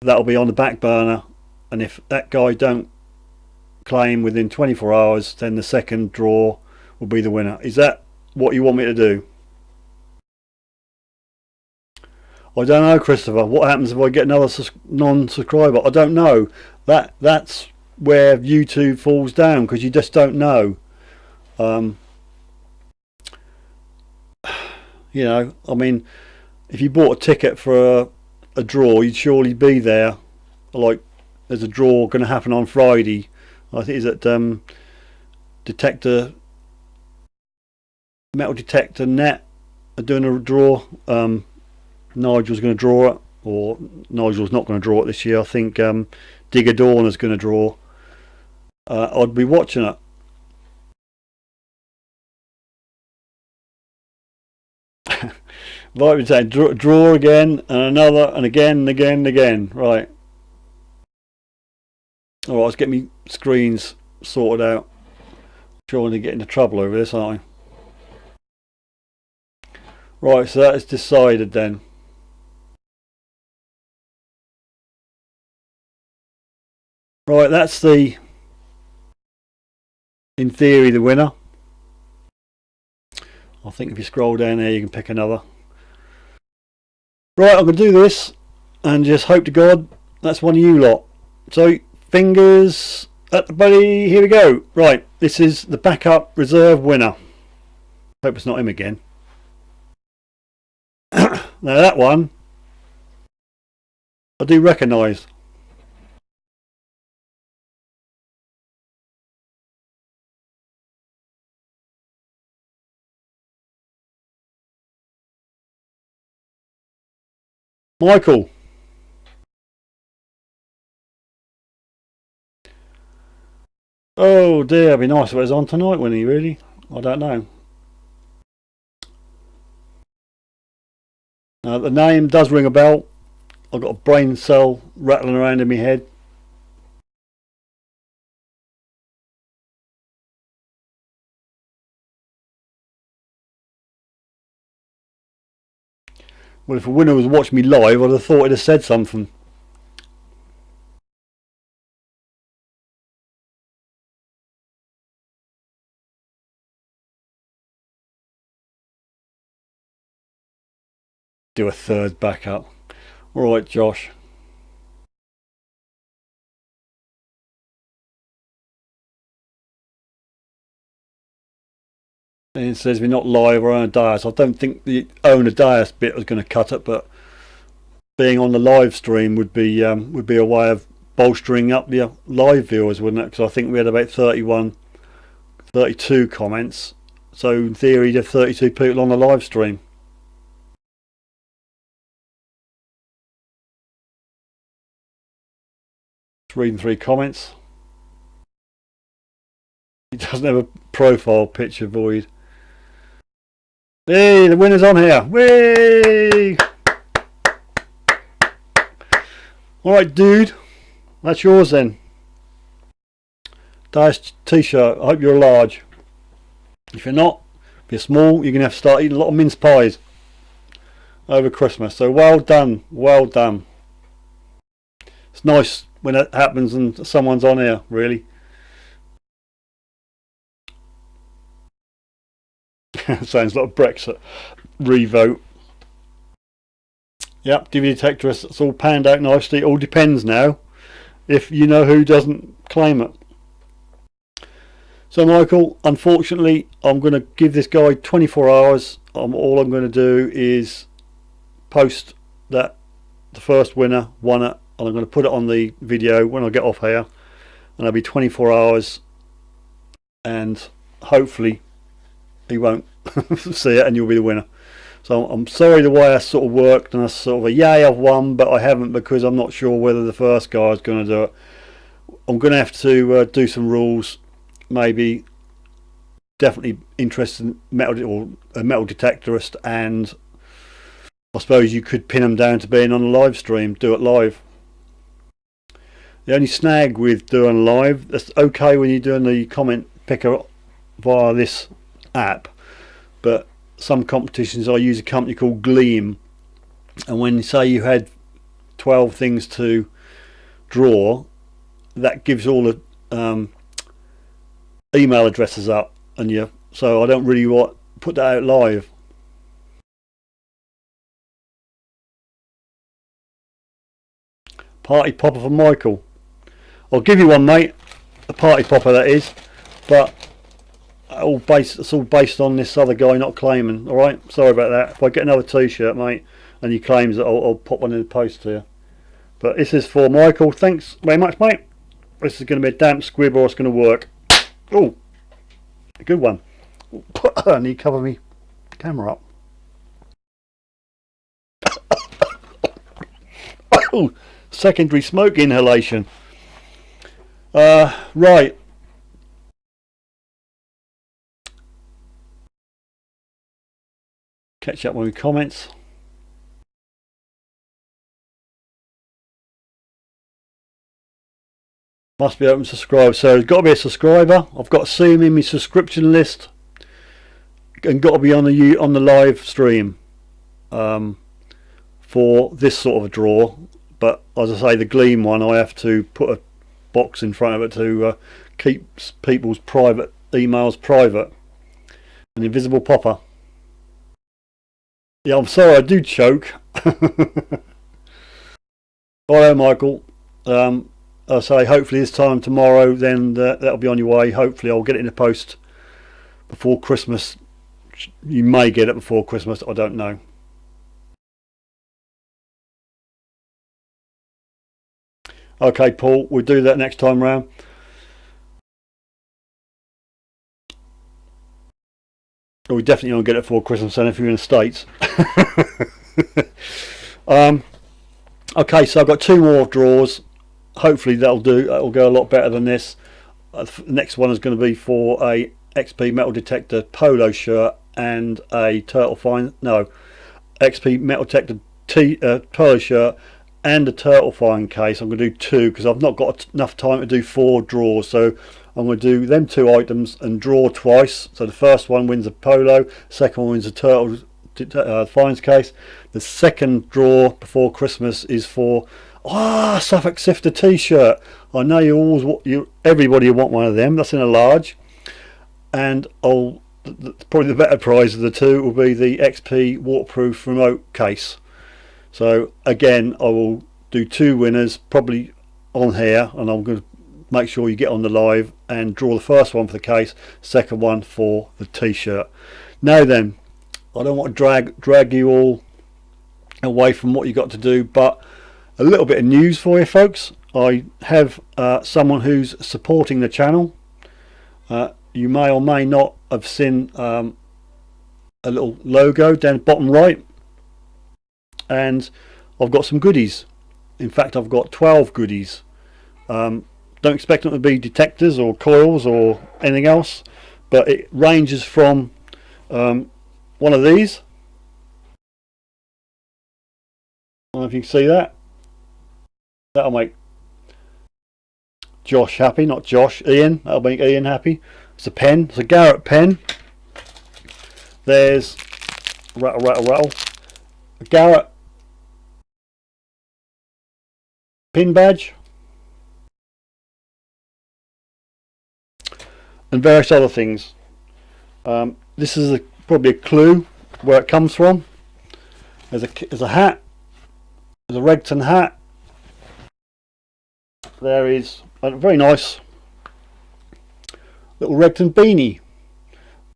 that'll be on the back burner, and if that guy don't claim within 24 hours then the second draw will be the winner. Is that what you want me to do? I don't know, Christopher. What happens if I get another non-subscriber? I don't know. That's where YouTube falls down, because you just don't know. You know, I mean, if you bought a ticket for a draw, you'd surely be there. Like, there's a draw going to happen on Friday. I think it's at Detector, Metal Detector Net are doing a draw. Nigel's going to draw it, or Nigel's not going to draw it this year. I think Digger Dawn is going to draw. I'd be watching it. Like we say, draw again, and another, and again, and again, and again. Right. Alright, let's get me screens sorted out. Sure, I'm going to get into trouble over this, aren't I? Right, so that is decided then. Right, that's in theory, the winner. I think if you scroll down there you can pick another. Right, I'm going to do this and just hope to God that's one of you lot. So, fingers at the buddy, here we go. Right, this is the backup reserve winner. Hope it's not him again. Now that one I do recognise. Michael. Oh dear, it'd be nice if it was on tonight, wouldn't he, really? I don't know. The name does ring a bell. I've got a brain cell rattling around in my head. Well, if a winner was watching me live, I'd have thought he'd have said something. Do a third backup. Alright, Josh. And it says we're not live or on a dais. I don't think the own a dais bit was going to cut it, but being on the live stream would be a way of bolstering up the live viewers, wouldn't it? Because I think we had about 32 comments. So in theory, you have 32 people on the live stream. Just reading 3 comments. He doesn't have a profile picture, Void. Hey, the winner's on here. Whee! Alright, dude. That's yours then. Dice t-shirt. I hope you're large. If you're not, if you're small, you're going to have to start eating a lot of mince pies over Christmas. So well done. Well done. It's nice when that happens and someone's on here, really. Sounds like a Brexit revote. Yep, DVD Detectorist, it's all panned out nicely. It all depends now if you know who doesn't claim it. So Michael, unfortunately I'm going to give this guy 24 hours. All I'm going to do is post that the first winner won it, and I'm going to put it on the video when I get off here, and it'll be 24 hours, and hopefully he won't see it and you'll be the winner. So I'm sorry the way I sort of worked, and I sort of a yay I've won, but I haven't, because I'm not sure whether the first guy is going to do it. I'm going to have to do some rules, maybe. Definitely interested in metal or a metal detectorist, and I suppose you could pin them down to being on a live stream, do it live. The only snag with doing live, that's okay when you're doing the comment picker via this app, but some competitions I use a company called Gleam, and when you say you had 12 things to draw, that gives all the email addresses up, and so I don't really want put that out live. Party popper for Michael. I'll give you one, mate. A party popper, that is, but it's all based on this other guy not claiming. All right, sorry about that. If I get another T-shirt, mate, and he claims it, I'll pop one in the post to you. But this is for Michael. Thanks very much, mate. This is going to be a damp squib, or it's going to work. Oh, a good one. I need to cover me camera up. Oh, secondary smoke inhalation. Right. Catch up with my comments. Must be open to subscribe. So there's got to be a subscriber. I've got to see him in my subscription list, and got to be on the live stream for this sort of a draw. But as I say, the Gleam one, I have to put a box in front of it to keep people's private emails private. An invisible popper. Yeah, I'm sorry, I do choke. Hello, Michael. I'll say hopefully this time tomorrow, then that'll be on your way. Hopefully I'll get it in the post before Christmas. You may get it before Christmas, I don't know. Okay, Paul, we'll do that next time round. We definitely won't get it before Christmas then if you're in the States. Okay, so I've got 2 more draws. Hopefully that'll do. That'll go a lot better than this. The next one is going to be for a XP Metal Detector polo shirt and a XP Metal Detector polo shirt and a turtle fine case. I'm going to do 2 because I've not got enough time to do 4 draws, so I'm going to do them 2 items and draw twice. So the first one wins a polo, second one wins a turtle fines case. The second draw before Christmas is for Suffolk Sifter t-shirt. I know everybody will want one of them. That's in a large, and probably the better prize of the 2 will be the XP waterproof remote case. So again, I will do 2 winners probably on here, and I'm going to make sure you get on the live and draw the first one for the case, second one for the t-shirt. Now then, I don't want to drag you all away from what you got to do, but a little bit of news for you folks. I have someone who's supporting the channel. You may or may not have seen a little logo down the bottom right, and I've got some goodies. In fact, I've got 12 goodies. Don't expect them to be detectors or coils or anything else, but it ranges from one of these. I don't know if you can see that. That'll make Josh happy, not Josh, Ian. That'll make Ian happy. It's a pen. It's a Garrett pen. There's rattle. A Garrett pin badge. And various other things. This is probably a clue where it comes from. There's a hat. There's a Regton hat. There is a very nice little Regton beanie.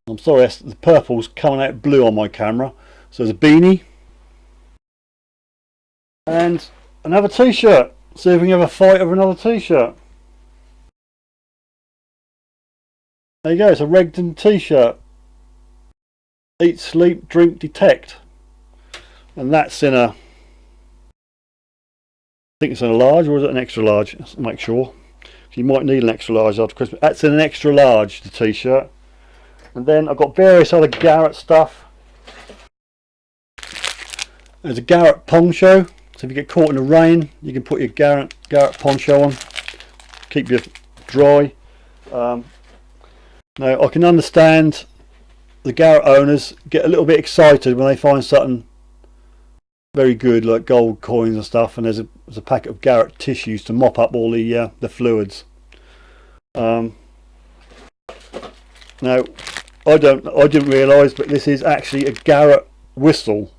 I'm sorry, the purple's coming out blue on my camera. So there's a beanie and another t-shirt. See if we can have a fight over another t-shirt. There you go, it's a Regton t-shirt. Eat, sleep, drink, detect. And that's in a, I think it's in a large, or is it an extra large? Let's make sure. You might need an extra large after Christmas. That's in an extra large, the t-shirt. And then I've got various other Garrett stuff. There's a Garrett poncho. So if you get caught in the rain, you can put your Garrett poncho on. keep you dry. Now I can understand the garret owners get a little bit excited when they find something very good like gold coins and stuff, and there's a packet of garret tissues to mop up all the fluids. Now I didn't realise, but this is actually a garret whistle.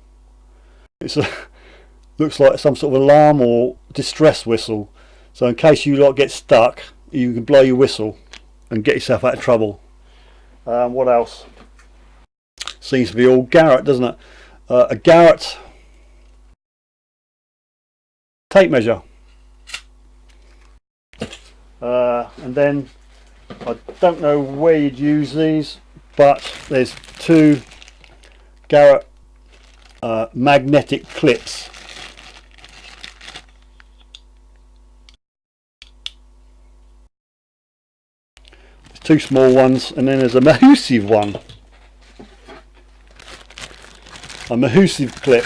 It's looks like some sort of alarm or distress whistle, so in case you lot get stuck, you can blow your whistle and get yourself out of trouble. What else? Seems to be all garret, doesn't it? A garret tape measure, and then I don't know where you'd use these, but there's two garret magnetic clips. There's two small ones, and then there's a massive one, a massive clip.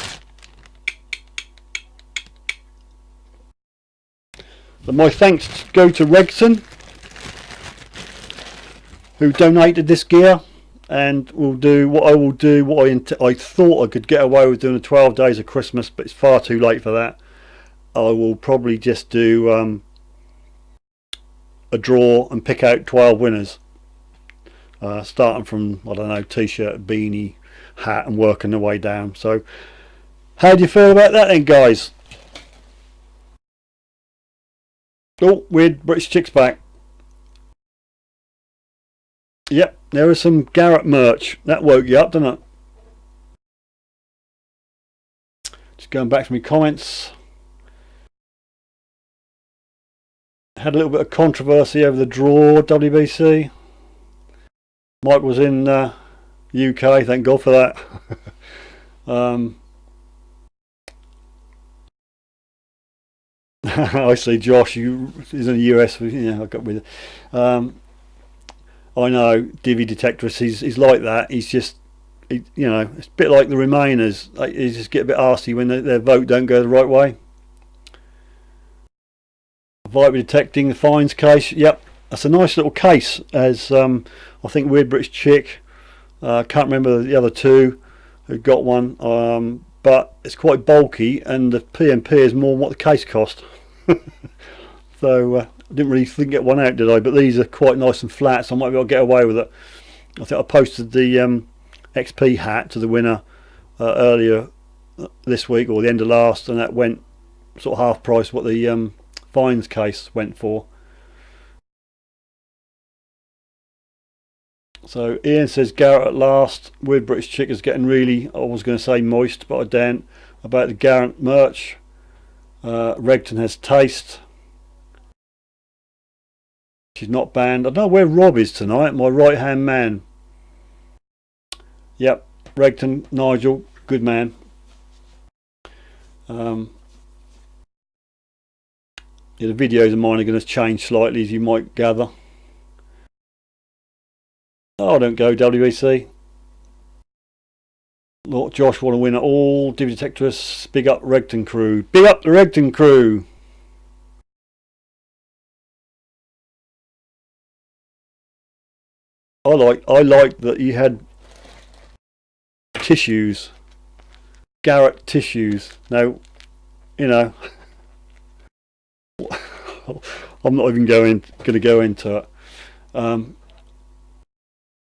But my thanks go to Regton, who donated this gear, and will do what I will do. What I thought I could get away with doing the 12 days of Christmas, but it's far too late for that. I will probably just do a draw and pick out 12 winners, starting from, I don't know, t-shirt, beanie, hat, and working the way down. So how do you feel about that then, guys? Oh, weird British Chick's back. Yep, there is some garret merch. That woke you up, didn't it? Just going back to my comments. Had a little bit of controversy over the draw, WBC. Mike was in UK, thank God for that. I see Josh, he's in the US. Yeah, I got with it. I know Divi Detectorist, he's like that. He's just, you know, it's a bit like the Remainers. Like, he just get a bit arsey when their vote don't go the right way. Viper detecting the fines case. Yep, that's a nice little case. As I think Weird British Chick, can't remember the other two who got one, but it's quite bulky, and the PMP is more than what the case cost. So I didn't really think get one out, did I? But these are quite nice and flat, so I might be able to get away with it. I think I posted the XP hat to the winner earlier this week, or the end of last, and that went sort of half price what the fines case went for. So Ian says Garrett at last. Weird British Chick is getting really, I was going to say moist, but I daren't, about the Garrett merch. Regton has taste. She's not banned. I don't know where Rob is tonight, my right hand man. Yep, Regton, Nigel, good man. Yeah, the videos of mine are going to change slightly, as you might gather. Oh, don't go WBC. Look, Josh want to win it all. Divi Detectorists, big up Regton crew. Big up the Regton crew. I like that you had tissues, Garrett tissues. Now, you know, I'm not even going to go into it.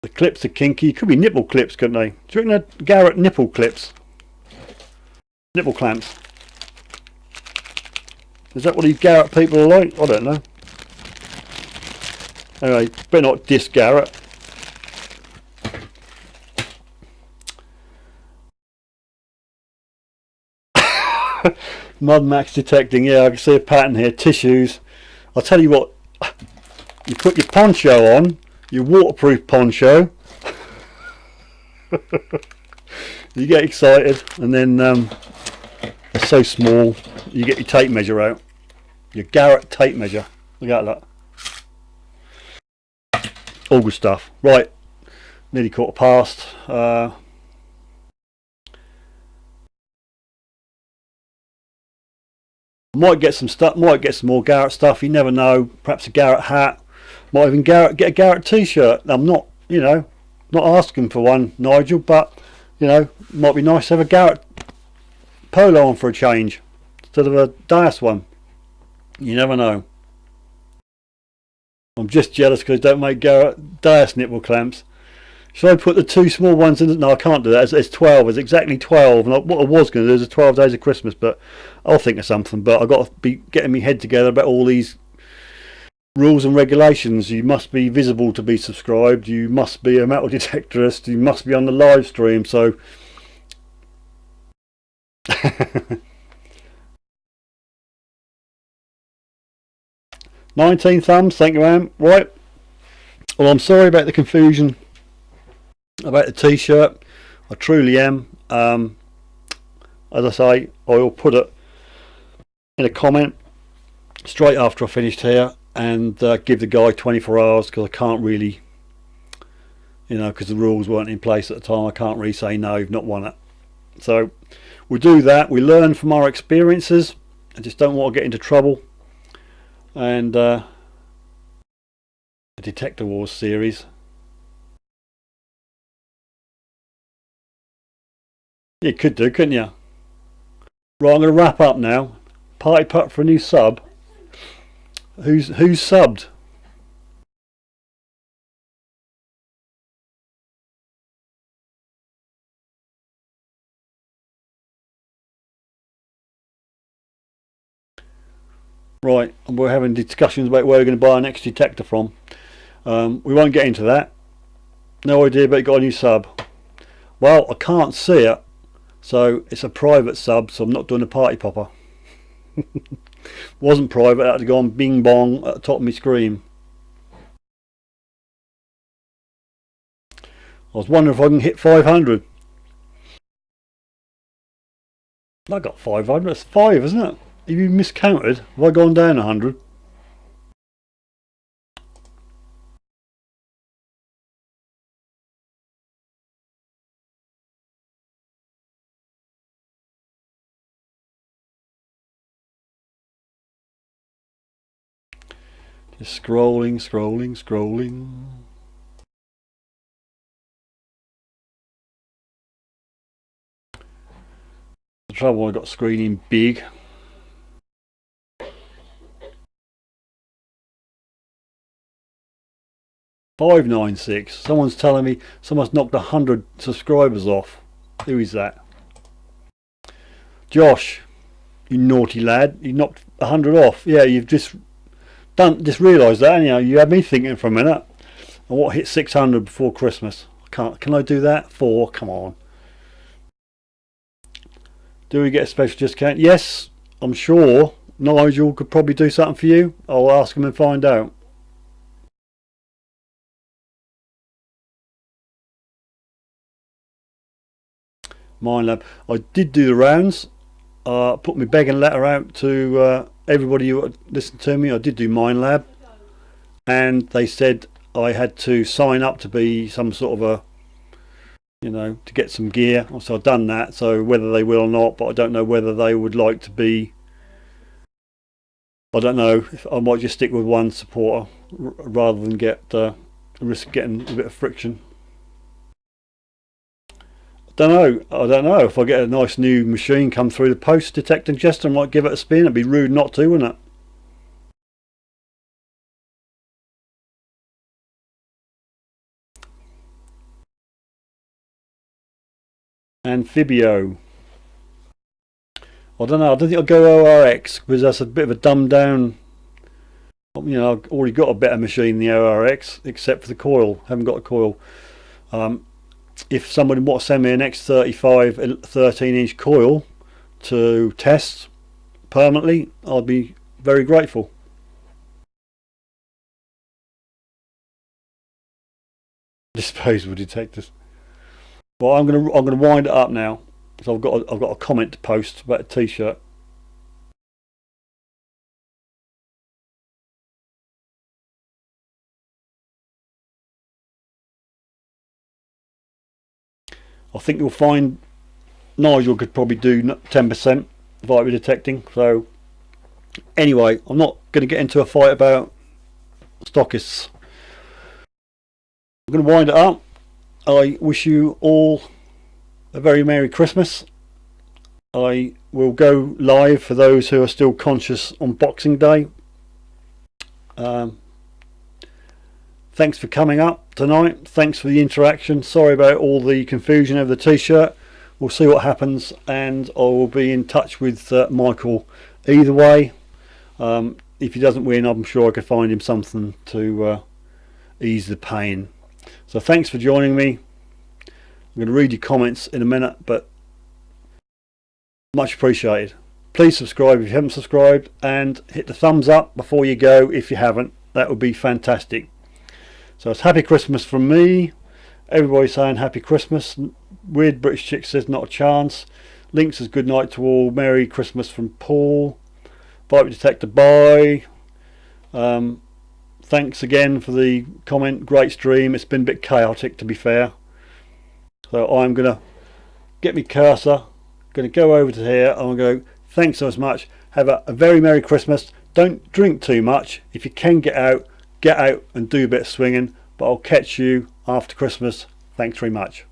The clips are kinky. Could be nipple clips, couldn't they? Do you reckon they're Garrett nipple clips? Nipple clamps. Is that what these Garrett people are like? I don't know. Anyway, better not diss Garrett. Mud Max detecting. Yeah, I can see a pattern here. Tissues. I'll tell you what. You put your poncho on, your waterproof poncho. You get excited, and then they're so small. You get your tape measure out. Your Garrett tape measure. Look at that. All good stuff. Right, nearly quarter past. Might get some stuff, might get some more Garrett stuff, you never know. Perhaps a Garrett hat, might even get a Garrett t-shirt. I'm not, not asking for one, Nigel, but might be nice to have a Garrett polo on for a change instead of a Dias one. You never know. I'm just jealous because I don't make Garrett Dias nipple clamps. Should I put the two small ones in? No, I can't do that. It's 12. It's exactly 12. And what I was going to do is 12 days of Christmas, but I'll think of something. But I've got to be getting my head together about all these rules and regulations. You must be visible to be subscribed. You must be a metal detectorist. You must be on the live stream. So 19 thumbs. Thank you, ma'am. Right. Well, I'm sorry about the confusion about the t-shirt. I truly am. As I say, I will put it in a comment straight after I finished here and give the guy 24 hours because I can't really, because the rules weren't in place at the time. I can't really say no, you've not won it. So we'll do that. We learn from our experiences. I just don't want to get into trouble. And the Detector Wars series. You could do, couldn't you? Right, I'm going to wrap up now. Party putt for a new sub. Who's subbed? Right, and we're having discussions about where we're going to buy our next detector from. We won't get into that. No idea, but you got a new sub. Well, I can't see it, so it's a private sub, so I'm not doing a party popper. Wasn't private, I had to go on bing bong at the top of my screen. I was wondering if I can hit 500. I got 500, it's 5, isn't it? Have you miscounted? Have I gone down 100? Just scrolling. The trouble, I got screening big. $596. Someone's telling me someone's knocked 100 subscribers off. Who is that? Josh, you naughty lad. You knocked 100 off. Yeah, you've just realised that, anyhow. You had me thinking for a minute. I want to hit 600 before Christmas. Can I do that? 4, come on. Do we get a special discount? Yes, I'm sure Nigel could probably do something for you. I'll ask him and find out. Minelab. I did do the rounds. Put my begging letter out to everybody who listened to me. I did do Minelab, and they said I had to sign up to be some sort of a, to get some gear. So I've done that. So whether they will or not, but I don't know whether they would like to be. I don't know if I might just stick with one supporter rather than risk getting a bit of friction. I don't know if I get a nice new machine come through the post detecting Jester, I might give it a spin. It'd be rude not to, wouldn't it? Amphibio. I don't know. I don't think I'll go ORX because that's a bit of a dumbed down. I've already got a better machine than the ORX except for the coil. Haven't got a coil. If somebody wants to send me an X35 13-inch coil to test permanently, I'd be very grateful. Disposable detectors. Well, I'm gonna wind it up now. So I've got a comment to post about a t-shirt. I think you'll find Nigel could probably do 10% vital detecting. So Anyway, I'm not going to get into a fight about stockists. I'm going to wind it up. I wish you all a very Merry Christmas. I will go live for those who are still conscious on Boxing Day. Thanks for coming up tonight. Thanks for the interaction. Sorry about all the confusion over the t-shirt. We'll see what happens, and I will be in touch with Michael either way. If he doesn't win, I'm sure I could find him something to ease the pain. So thanks for joining me. I'm going to read your comments in a minute, but much appreciated. Please subscribe if you haven't subscribed, and hit the thumbs up before you go if you haven't. That would be fantastic. So it's Happy Christmas from me. Everybody's saying Happy Christmas. Weird British Chick says not a chance. Link says good night to all. Merry Christmas from Paul. Viper Detector, bye. Thanks again for the comment. Great stream. It's been a bit chaotic, to be fair. So I'm going to get my cursor. Going to go over to here. I'm going to go, thanks so much. Have a very Merry Christmas. Don't drink too much. If you can get out and do a bit of swinging. But I'll catch you after Christmas. Thanks very much.